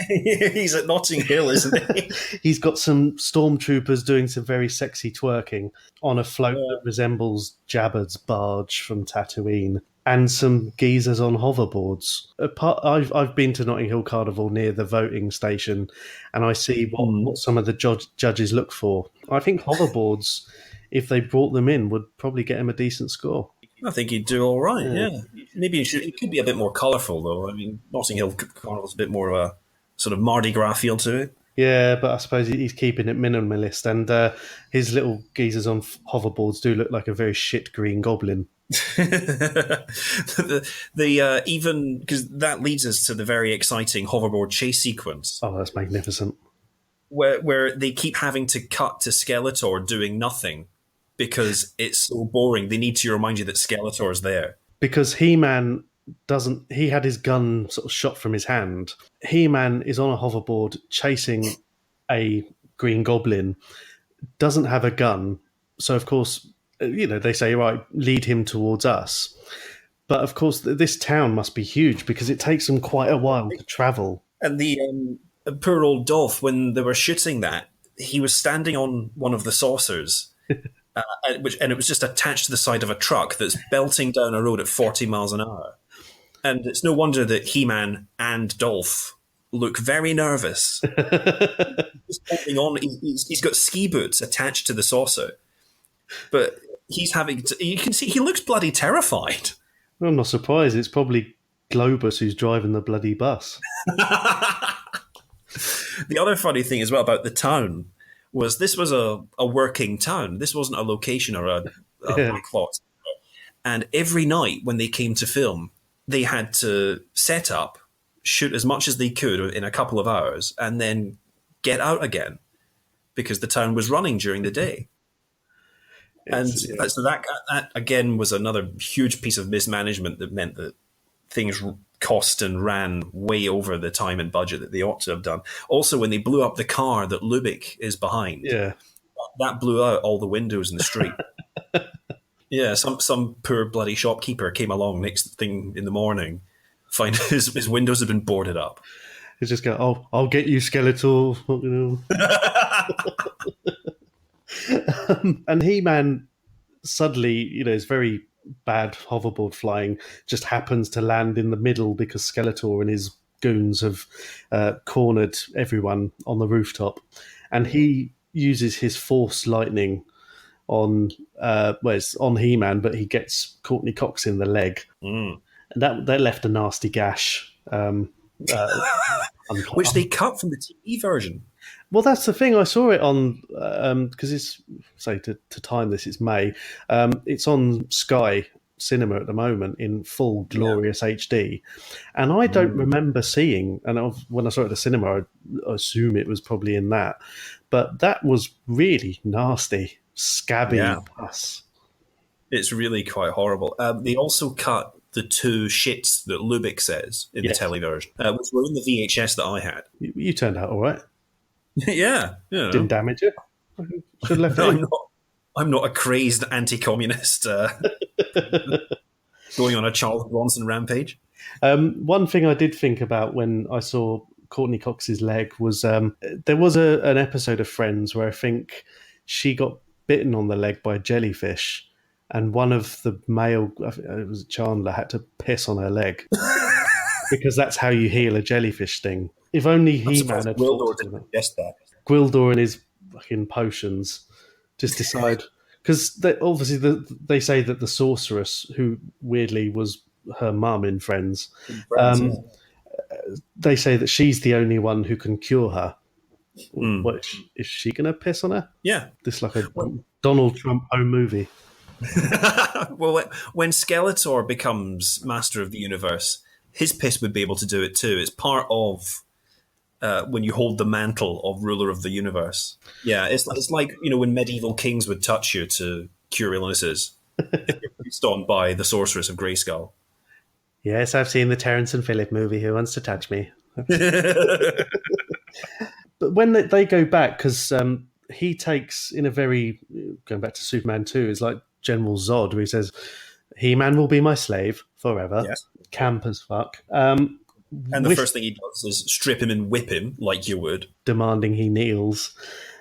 He's at Notting Hill, isn't he? He's got some stormtroopers doing some very sexy twerking on a float that resembles Jabba's barge from Tatooine, and some geezers on hoverboards. I've been to Notting Hill Carnival near the voting station, and I see what some of the judges look for. I think hoverboards, if they brought them in, would probably get him a decent score. I think he'd do all right, yeah. Maybe it could be a bit more colourful, though. I mean, Notting Hill Carnival's a bit more of a sort of Mardi Gras feel to it. Yeah, but I suppose he's keeping it minimalist, and his little geezers on hoverboards do look like a very shit green goblin. Even because that leads us to the very exciting hoverboard chase sequence. Oh, that's magnificent. Where they keep having to cut to Skeletor doing nothing because it's so boring. They need to remind you that Skeletor's there. Because He-Man he had his gun sort of shot from his hand. He-Man is on a hoverboard chasing a green goblin, doesn't have a gun. So, of course, they say, right, lead him towards us. But, of course, this town must be huge because it takes them quite a while to travel. And the poor old Dolph, when they were shooting that, he was standing on one of the saucers, and it was just attached to the side of a truck that's belting down a road at 40 miles an hour. And it's no wonder that He-Man and Dolph look very nervous. He's holding on. He's got ski boots attached to the saucer. But he's having to, you can see he looks bloody terrified. Well, I'm not surprised. It's probably Globus who's driving the bloody bus. The other funny thing as well about the town was this was a working town. This wasn't a location or a Yeah. backlot. And every night when they came to film, they had to set up, shoot as much as they could in a couple of hours, and then get out again because the town was running during the day. And so that again was another huge piece of mismanagement that meant that things cost and ran way over the time and budget that they ought to have done. Also, when they blew up the car that Lubick is behind, Yeah. that blew out all the windows in the street. Yeah, some poor bloody shopkeeper came along next thing in the morning, find his windows had been boarded up. It's just go, oh, I'll get you, Skeletor. You know. And He-Man suddenly, is very bad hoverboard flying, just happens to land in the middle because Skeletor and his goons have cornered everyone on the rooftop. And he uses his Force Lightning on it's on He-Man, but he gets Courtney Cox in the leg. And that left a nasty gash. Which they cut from the TV version. Well, that's the thing. I saw it on because it's to time this, it's May. It's on Sky Cinema at the moment in full glorious HD, and I don't remember seeing. And when I saw it at the cinema, I assume it was probably in that, but that was really nasty, scabby pus. It's really quite horrible. They also cut the two shits that Lubick says in the telly version, which were in the VHS that I had. You turned out all right. Yeah. Didn't damage it. Should have left it in. I'm not a crazed anti-communist going on a Charles Bronson rampage. One thing I did think about when I saw Courtney Cox's leg was there was an episode of Friends where I think she got bitten on the leg by a jellyfish, and one of the male, it was Chandler, had to piss on her leg because that's how you heal a jellyfish sting. If only He-Man had Gwildor didn't suggest that. Gwildor and his fucking potions just decide, because obviously they say that the sorceress, who weirdly was her mum in Friends, they say that she's the only one who can cure her. What is she going to piss on her? Yeah, this like a Donald Trump home movie. Well, when Skeletor becomes Master of the Universe, his piss would be able to do it too. It's part of when you hold the mantle of ruler of the universe. Yeah, it's like, when medieval kings would touch you to cure illnesses. If you're pieced on by the sorceress of Grayskull. Yes, I've seen the Terrence and Phillip movie. Who wants to touch me? But when they go back, because he takes, in a very, going back to Superman 2, is like General Zod, where he says, He-Man will be my slave forever. Yes. Camp as fuck. And the first thing he does is strip him and whip him like you would. Demanding he kneels.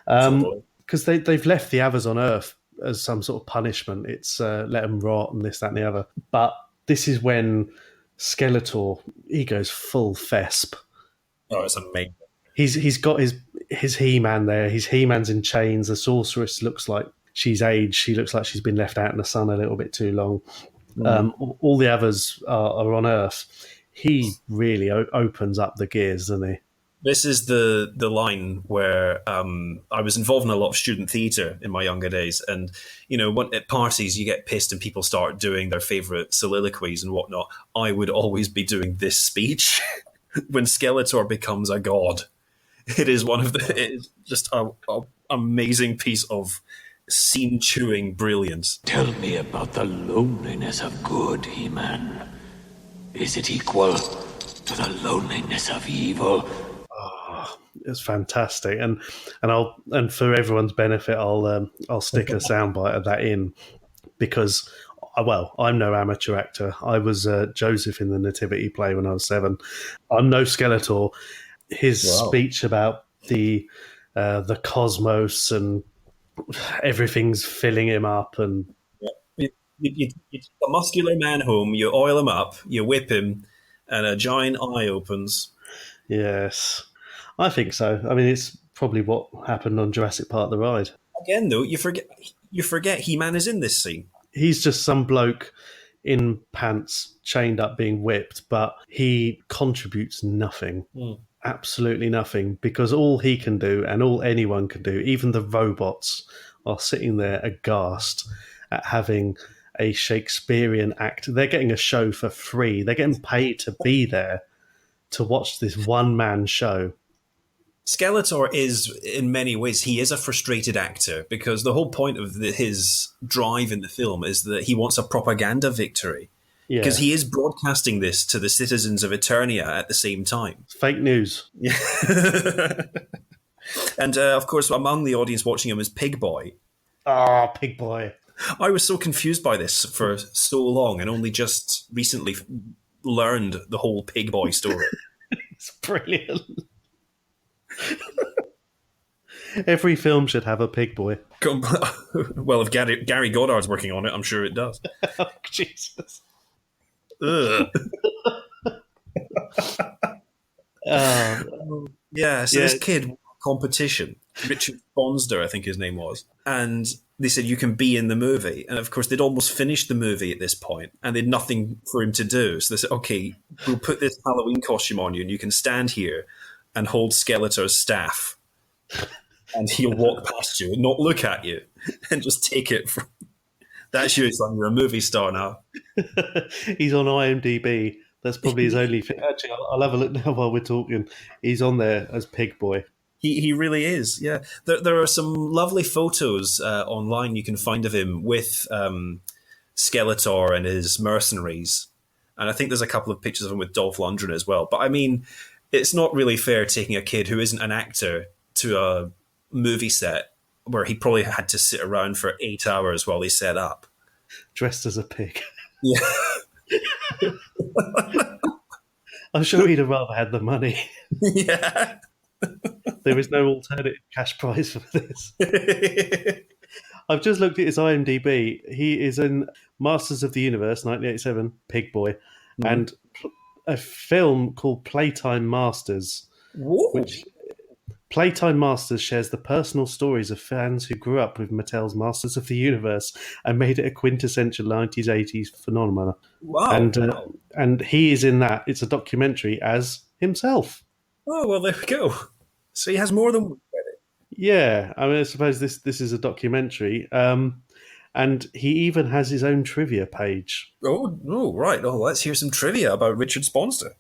Because they've left the others on Earth as some sort of punishment. It's let them rot and this, that, and the other. But this is when Skeletor, he goes full Thesp. Oh, it's amazing. He's got his He-Man there. His He-Man's in chains. The sorceress looks like she's aged. She looks like she's been left out in the sun a little bit too long. All the others are on Earth. He really opens up the gears, doesn't he? This is the line where I was involved in a lot of student theatre in my younger days. And, at parties, you get pissed and people start doing their favourite soliloquies and whatnot. I would always be doing this speech when Skeletor becomes a god. It is just an amazing piece of scene-chewing brilliance. Tell me about the loneliness of good, He-Man. Is it equal to the loneliness of evil? Oh, it's fantastic, and for everyone's benefit, I'll stick a soundbite of that in, because, I'm no amateur actor. I was Joseph in the Nativity play when I was 7. I'm no Skeletor. His speech about the cosmos and everything's filling him up, and you take a muscular man home, you oil him up, you whip him, and a giant eye opens. Yes, I think so. I mean, it's probably what happened on Jurassic Park: The Ride. Again, though, you forget He-Man is in this scene. He's just some bloke in pants, chained up, being whipped, but he contributes nothing. absolutely nothing, because all he can do and all anyone can do, even the robots, are sitting there aghast at having a Shakespearean act. They're getting a show for free. They're getting paid to be there to watch this one man show. Skeletor is, in many ways, he is a frustrated actor because the whole point of his drive in the film is that he wants a propaganda victory. Yeah. Because he is broadcasting this to the citizens of Eternia at the same time. Fake news. Yeah. And of course, among the audience watching him is Pig Boy. Ah, Pig Boy. I was so confused by this for so long and only just recently learned the whole Pig Boy story. It's brilliant. Every film should have a Pig Boy. Well, if Gary Goddard's working on it, I'm sure it does. Oh, Jesus. Ugh. Yeah, so this kid won a competition, Richard Bonster, I think his name was, and they said you can be in the movie. And of course, they'd almost finished the movie at this point, and they'd nothing for him to do. So they said, okay, we'll put this Halloween costume on you, and you can stand here and hold Skeletor's staff, and he'll walk past you and not look at you, and just take it from... That's you, son. You're a movie star now. He's on IMDb. That's probably his only thing. Actually, I'll have a look now while we're talking. He's on there as Pig Boy. He really is, yeah. There are some lovely photos online you can find of him with Skeletor and his mercenaries. And I think there's a couple of pictures of him with Dolph Lundgren as well. But I mean, it's not really fair taking a kid who isn't an actor to a movie set where he probably had to sit around for 8 hours while he set up. Dressed as a pig. Yeah. I'm sure he'd have rather had the money. Yeah. There is no alternative cash prize for this. I've just looked at his IMDb. He is in Masters of the Universe, 1987, Pig Boy, and a film called Playtime Masters, which Playtime Masters shares the personal stories of fans who grew up with Mattel's Masters of the Universe and made it a quintessential 90s, 80s phenomenon. Wow. And he is in that. It's a documentary as himself. Oh, well, there we go. So he has more than one credit. Yeah. I mean, I suppose this is a documentary. And he even has his own trivia page. Oh, right. Oh, let's hear some trivia about Richard Sponster.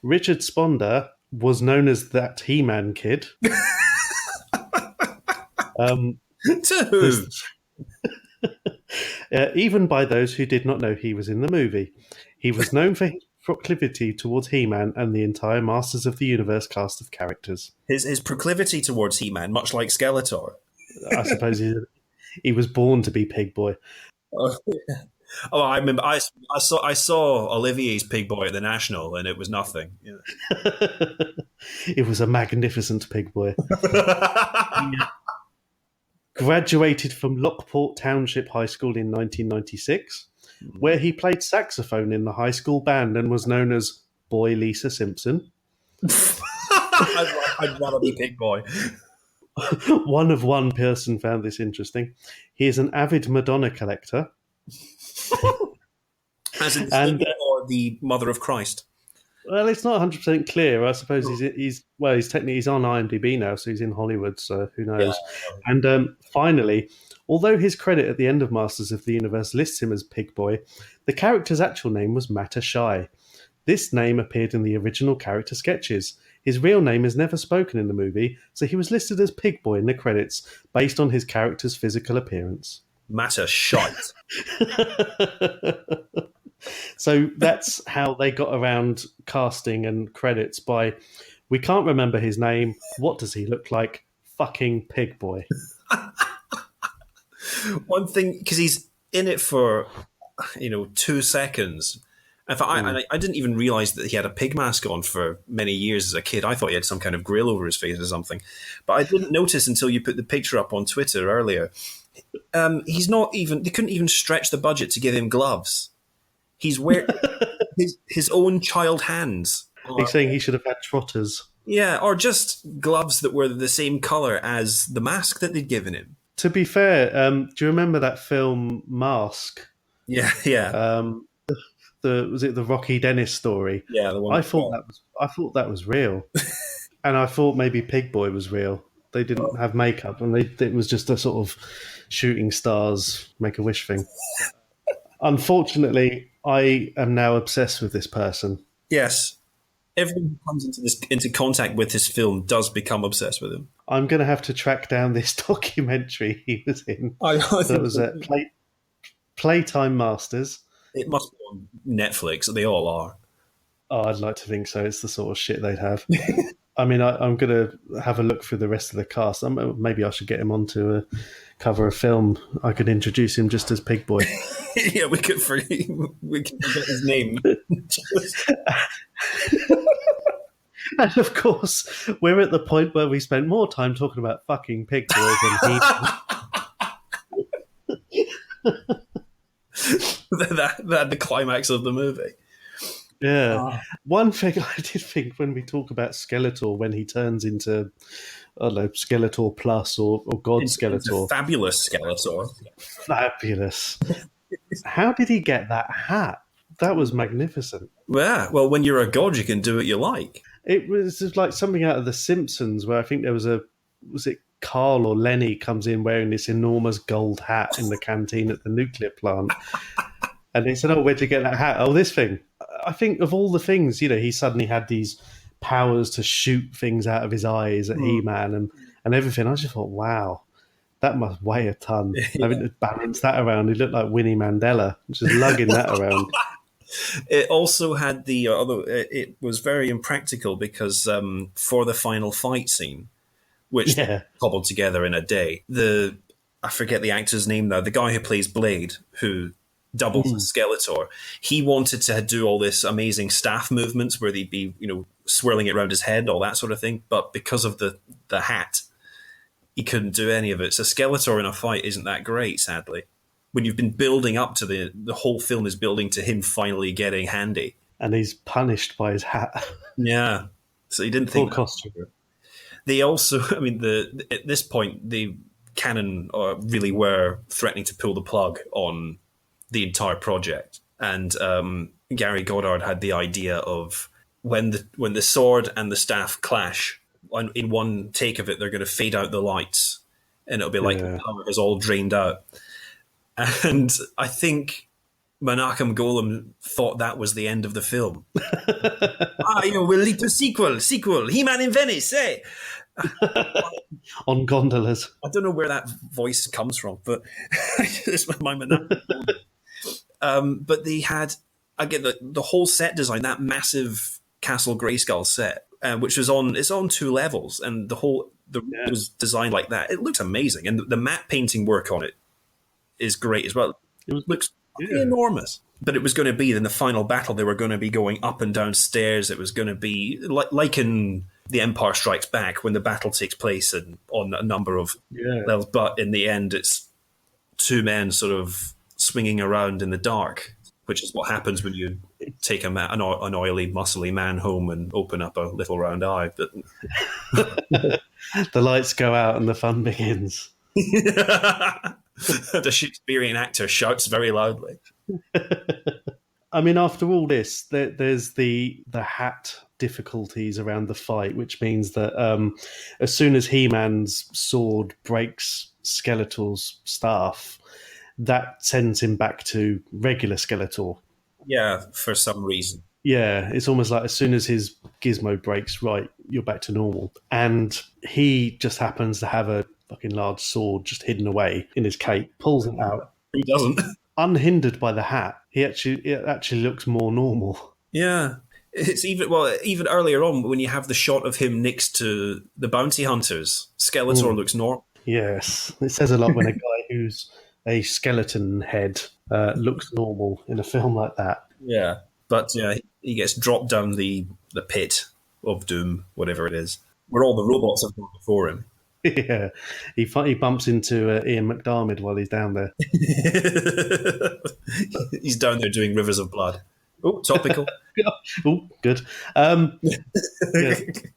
Richard Sponder was known as that He-Man kid. To who? Even by those who did not know he was in the movie. He was known for his proclivity towards He-Man and the entire Masters of the Universe cast of characters. His proclivity towards He-Man, much like Skeletor. I suppose he was born to be Pig Boy. Oh, I remember. I saw Olivier's Pig Boy at the National, and it was nothing. Yeah. It was a magnificent Pig Boy. He graduated from Lockport Township High School in 1996, where he played saxophone in the high school band and was known as Boy Lisa Simpson. I'd rather be Pig Boy. One person found this interesting. He is an avid Madonna collector. As in or the Mother of Christ. Well, it's not 100% clear. I suppose he's on IMDb now, so he's in Hollywood, so who knows. Yeah. And finally, although his credit at the end of Masters of the Universe lists him as Pig Boy, the character's actual name was Mata Shai. This name appeared in the original character sketches. His real name is never spoken in the movie, so he was listed as Pig Boy in the credits based on his character's physical appearance. Matter shite. So that's how they got around casting and credits by, we can't remember his name, what does he look like? Fucking Pig Boy. One thing, because he's in it for 2 seconds. In fact, I didn't even realise that he had a pig mask on for many years as a kid. I thought he had some kind of grill over his face or something. But I didn't notice until you put the picture up on Twitter earlier. He's not even. They couldn't even stretch the budget to give him gloves. He's wearing his own child hands. He's saying he should have had trotters. Yeah, or just gloves that were the same colour as the mask that they'd given him. To be fair, do you remember that film Mask? Yeah. Was it the Rocky Dennis story? Yeah, the one. I thought that was real. And I thought maybe Pig Boy was real. They didn't have makeup, and it was just a sort of shooting stars Make a Wish thing. Unfortunately, I am now obsessed with this person. Yes, everyone who comes into contact with this film does become obsessed with him. I'm going to have to track down this documentary he was in. I That think was at Playtime Masters. it must be on Netflix. They all are. Oh, I'd like to think so. It's the sort of shit they'd have. I mean, I'm going to have a look through the rest of the cast. Maybe I should get him onto a cover a film. I could introduce him just as Pig Boy. Yeah, we could forget his name. And of course, we're at the point where we spent more time talking about fucking Pig Boy than he. that the climax of the movie. Yeah. One thing I did think when we talk about Skeletor, when he turns into, I don't know, Skeletor Plus or God It's Skeletor. a fabulous Skeletor. Fabulous. How did he get that hat? That was magnificent. Yeah, well, when you're a god, you can do what you like. It was just like something out of The Simpsons where I think there was was it Carl or Lenny comes in wearing this enormous gold hat in the canteen at the nuclear plant. And he said, "Oh, where'd you get that hat?" "Oh, this thing." I think of all the things, he suddenly had these powers to shoot things out of his eyes at He-Man and everything. I just thought, wow, that must weigh a ton. Having to balance that around. He looked like Winnie Mandela, just lugging that around. It also had although it was very impractical because for the final fight scene, which cobbled together in a day, I forget the actor's name now, the guy who plays Blade, who doubles as Skeletor, he wanted to do all this amazing staff movements where they'd be, swirling it around his head, all that sort of thing. But because of the hat, he couldn't do any of it. So Skeletor in a fight isn't that great, sadly. When you've been building up to the whole film is building to him finally getting handy. And he's punished by his hat. Yeah. So he didn't think. Poor costume. They also, I mean, at this point, the Canon really were threatening to pull the plug on the entire project. And Gary Goddard had the idea of when the sword and the staff clash, in one take of it, they're going to fade out the lights. And it'll be like the power has all drained out. And I think Menachem Golem thought that was the end of the film. We'll lead to sequel, He-Man in Venice, eh? On gondolas. I don't know where that voice comes from, but it's my Menachem Golem. But they had, again, the whole set design, that massive Castle Grayskull set, which was it's on 2 levels, and it was designed like that. It looks amazing, and the matte painting work on it is great as well. It looks enormous. But it was going to be in the final battle, they were going to be going up and down stairs. It was going to be like in The Empire Strikes Back when the battle takes place on a number of levels. But in the end, it's 2 men sort of swinging around in the dark, which is what happens when you take an oily, muscly man home and open up a little round eye. But the lights go out and the fun begins. The Shakespearean actor shouts very loudly. I mean, after all this, there's the hat difficulties around the fight, which means that as soon as He-Man's sword breaks Skeletor's staff, that sends him back to regular Skeletor. Yeah, for some reason. Yeah, it's almost like as soon as his gizmo breaks, right, you're back to normal. And he just happens to have a fucking large sword just hidden away in his cape, pulls it out. Who doesn't? Unhindered by the hat, it actually looks more normal. Yeah. It's even earlier on when you have the shot of him next to the bounty hunters, Skeletor looks normal. Yes, it says a lot when a guy who's a skeleton head looks normal in a film like that. Yeah, but he gets dropped down the pit of doom, whatever it is, where all the robots have gone before him. Yeah, he bumps into Ian McDiarmid while he's down there. He's down there doing Rivers of Blood. Oh, topical. Oh, good.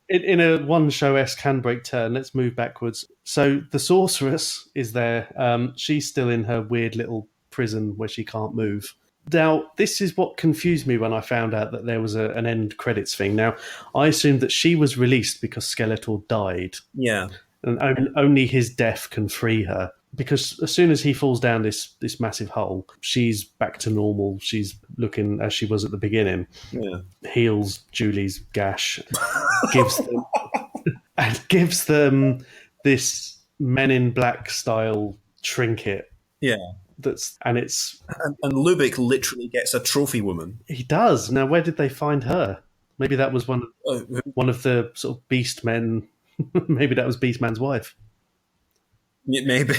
In a one-show-esque handbrake turn, let's move backwards. So the sorceress is there. She's still in her weird little prison where she can't move. Now, this is what confused me when I found out that there was an end credits thing. Now, I assumed that she was released because Skeletor died, Yeah. and only his death can free her. Because as soon as he falls down this massive hole, she's back to normal. She's looking as she was at the beginning. Yeah. Heals Julie's gash, gives them this Men in Black style trinket. Yeah. It's And Lubick literally gets a trophy woman. he does. Now, where did they find her? Maybe that was one Oh, of the sort of Beast Men. Maybe that was Beast Man's wife. maybe.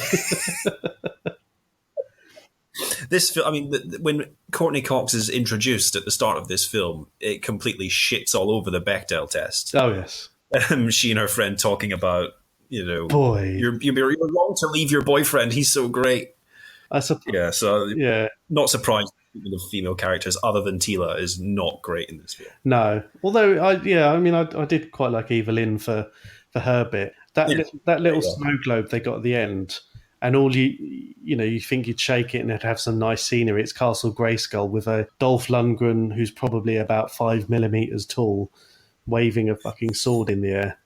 This film, I mean, when Courtney Cox is introduced at the start of this film, it completely shits all over the Bechdel test. Oh yes, She and her friend talking about, boy, you're wrong to leave your boyfriend. He's so great. yeah, Not surprised that the female characters, other than Tila, is not great in this film. No, although I did quite like Evelyn for her bit. That little snow globe they got at the end, and all you think you'd shake it and it'd have some nice scenery. It's Castle Grayskull with a Dolph Lundgren who's probably about 5 millimeters tall, waving a fucking sword in the air.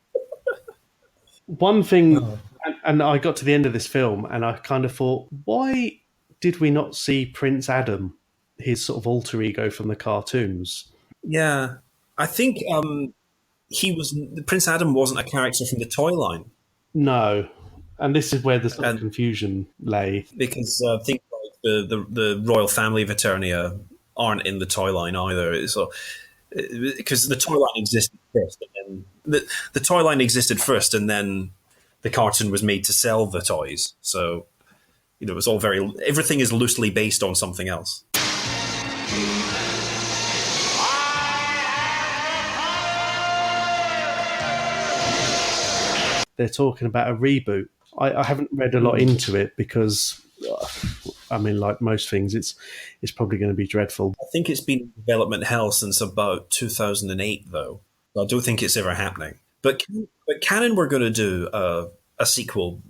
One thing, and I got to the end of this film and I kind of thought, why did we not see Prince Adam, his sort of alter ego from the cartoons? Yeah, I think Prince Adam wasn't a character from the toy line. No, and this is where the sort of confusion lay. Because things like the royal family of Eternia aren't in the toy line either. So, because the toy line existed first, and then the toy line existed first, and then the cartoon was made to sell the toys. So, it was all everything is loosely based on something else. They're talking about a reboot. I haven't read a lot into it because, like most things, it's probably going to be dreadful. I think it's been in development hell since about 2008, though. I don't think it's ever happening. But Canon were going to do a sequel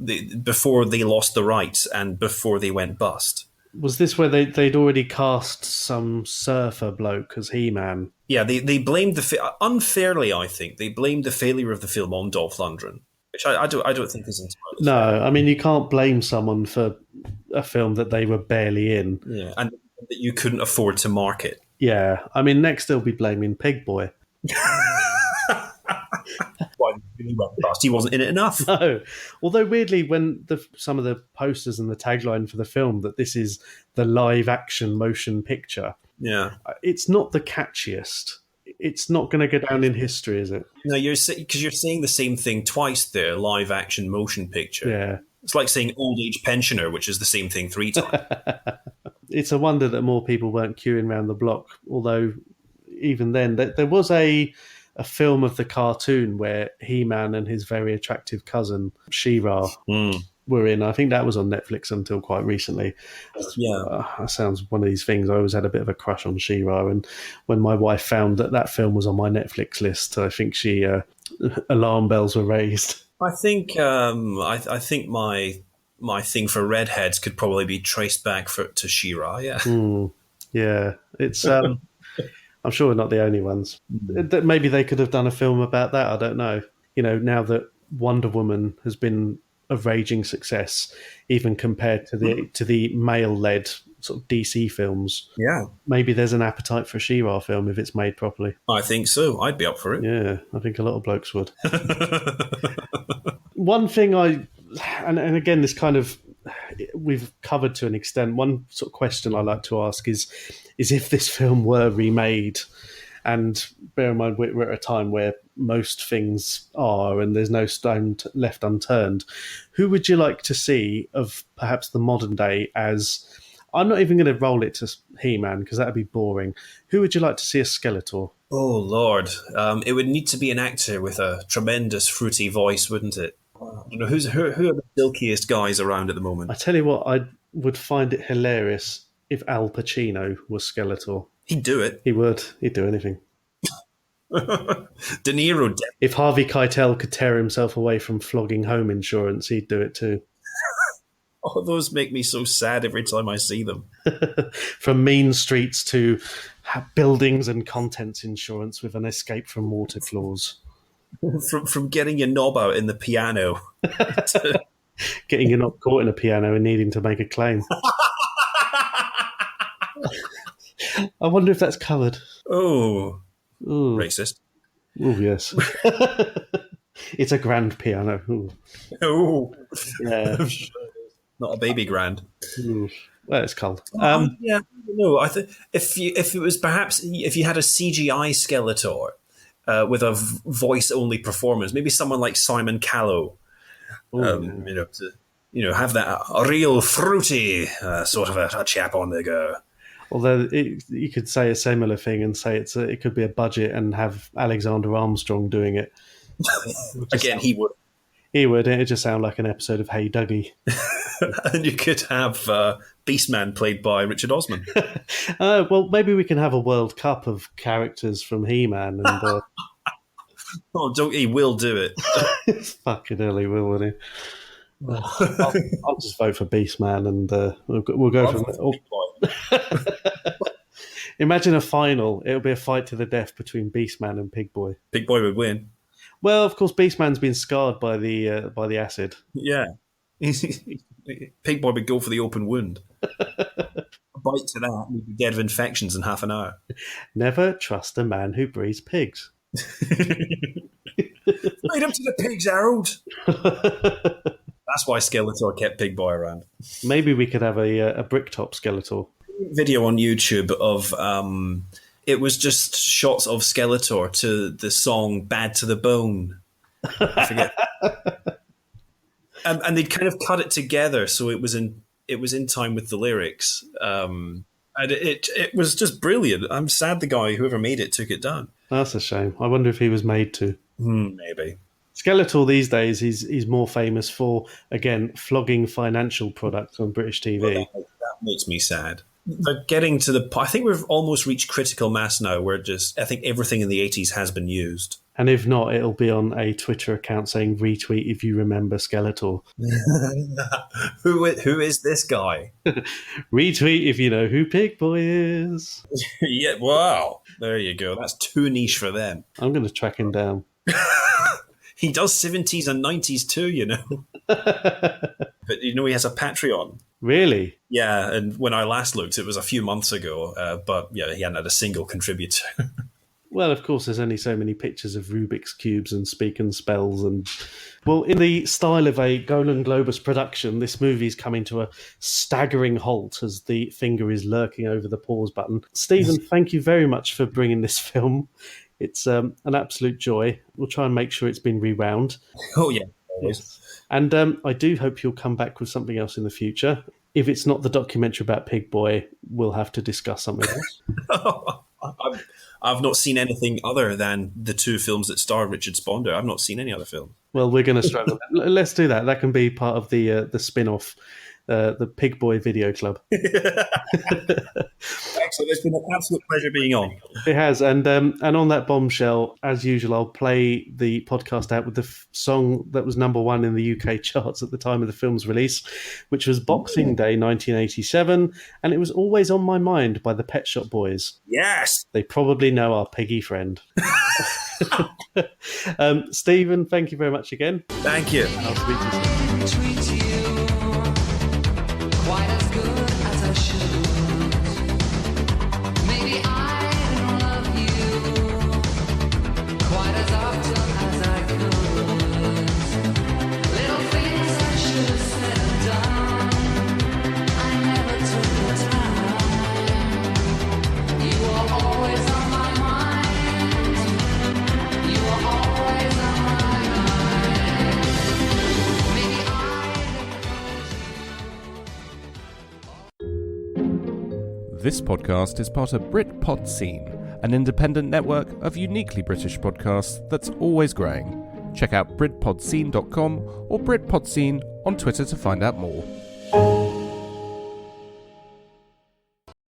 before they lost the rights and before they went bust. Was this where they'd already cast some surfer bloke as He-Man? Yeah, they blamed unfairly. I think they blamed the failure of the film on Dolph Lundgren, which I don't think is entirely fair. No, I mean you can't blame someone for a film that they were barely in. Yeah, and that you couldn't afford to market. Yeah, I mean next they'll be blaming Pig Boy. Why he went bust? He wasn't in it enough. No, although weirdly, when some of the posters and the tagline for the film that this is the live action motion picture, yeah, it's not the catchiest. It's not going to go down in history, is it? No, because you're saying the same thing twice there. Live action motion picture. Yeah, it's like saying old age pensioner, which is the same thing 3 times. It's a wonder that more people weren't queuing around the block. Although even then, there was a film of the cartoon where He-Man and his very attractive cousin She-Ra were in. I think that was on Netflix until quite recently. Yeah, that sounds one of these things. I always had a bit of a crush on She-Ra, and when my wife found that film was on my Netflix list, I think she alarm bells were raised. I think I think my thing for redheads could probably be traced back to She-Ra. Yeah, yeah, it's. I'm sure we're not the only ones. Maybe they could have done a film about that. I don't know. Now that Wonder Woman has been a raging success, even compared to the male-led sort of DC films. Yeah, maybe there's an appetite for a She-Ra film if it's made properly. I think so. I'd be up for it. Yeah, I think a lot of blokes would. One thing and again, this kind of we've covered to an extent. One sort of question I like to ask is if this film were remade, and bear in mind we're at a time where most things are and there's no stone left unturned, who would you like to see of perhaps the modern day as... I'm not even going to roll it to He-Man because that would be boring. Who would you like to see as Skeletor? Oh, Lord. It would need to be an actor with a tremendous fruity voice, wouldn't it? Who are the silkiest guys around at the moment? I tell you what, I would find it hilarious if Al Pacino was Skeletor. He'd do it. He would. He'd do anything. De Niro. If Harvey Keitel could tear himself away from flogging home insurance, he'd do it too. Oh, those make me so sad every time I see them. From mean streets to buildings and contents insurance with an escape from water clause. From getting your knob out in the piano. Getting you not caught in a piano and needing to make a claim. I wonder if that's covered. Oh, Ooh. racist. Oh, yes. It's a grand piano. Ooh. Oh, Yeah. not a baby grand. Ooh. Well, it's cold. Yeah, no. I think if it was perhaps if you had a CGI Skeletor with a voice-only performance, maybe someone like Simon Callow, to have that a real fruity sort of a chap on the go. Although you could say a similar thing and say it could be a budget and have Alexander Armstrong doing it. Again, he would. He would. It'd just sound like an episode of Hey Dougie. And you could have Beastman played by Richard Osman. Well, maybe we can have a World Cup of characters from He-Man. And, oh, he will do it. Fucking hell, he will, won't he? I'll just vote for Beastman and we'll go from there. Imagine a final. It'll be a fight to the death between Beastman and Pig Boy. Pig Boy would win. Well, of course, Beastman's been scarred by the acid. Yeah. Pig Boy would go for the open wound. A bite to that, and he'd be dead of infections in half an hour. Never trust a man who breeds pigs. Right up to the pigs, Harold. That's why Skeletor kept Pig Boy around. Maybe we could have a bricktop Skeletor. Video on YouTube of it was just shots of Skeletor to the song "Bad to the Bone." I forget. And they'd kind of cut it together so it was in time with the lyrics. And it was just brilliant. I'm sad the guy whoever made it took it down. That's a shame. I wonder if he was made to. Maybe. Skeletor these days, he's more famous for, again, flogging financial products on British TV. Well, that makes me sad. They're getting to the... I think we've almost reached critical mass now where I think everything in the 80s has been used. And if not, it'll be on a Twitter account saying, retweet if you remember Skeletor. Who is this guy? Retweet if you know who Pig Boy is. Yeah, wow. There you go. That's too niche for them. I'm going to track him down. He does 70s and 90s too, you know. But you know he has a Patreon. Really? Yeah, and when I last looked, it was a few months ago. But yeah, he hadn't had a single contributor. Well, of course, there's only so many pictures of Rubik's Cubes and speak and spells. And well, in the style of a Golan Globus production, this movie's coming to a staggering halt as the finger is lurking over the pause button. Stephen, thank you very much for bringing this film. It's an absolute joy. We'll try and make sure it's been rewound. Oh, yeah. Yes. And I do hope you'll come back with something else in the future. If it's not the documentary about Pig Boy, we'll have to discuss something else. I've not seen anything other than the two films that star Richard Sponder. I've not seen any other film. Well, we're going to struggle. Let's do that. That can be part of the spin-off, the Pig Boy Video Club. Excellent. It's been an absolute pleasure being on. It has. And on that bombshell, as usual, I'll play the podcast out with the song that was number one in the UK charts at the time of the film's release, which was Boxing Day 1987. And it was Always on My Mind by the Pet Shop Boys. Yes. They probably know our piggy friend. Stephen, thank you very much again. Thank you. I'll speak to you soon. Quite as good as I should. Maybe I didn't love you quite as often as I could. Little things I should have said and done, I never took the time. You were always on my mind. You were always on my mind. Maybe I This podcast is part of BritPod Scene, an independent network of uniquely British podcasts that's always growing. Check out BritPodScene.com or BritPod Scene on Twitter to find out more.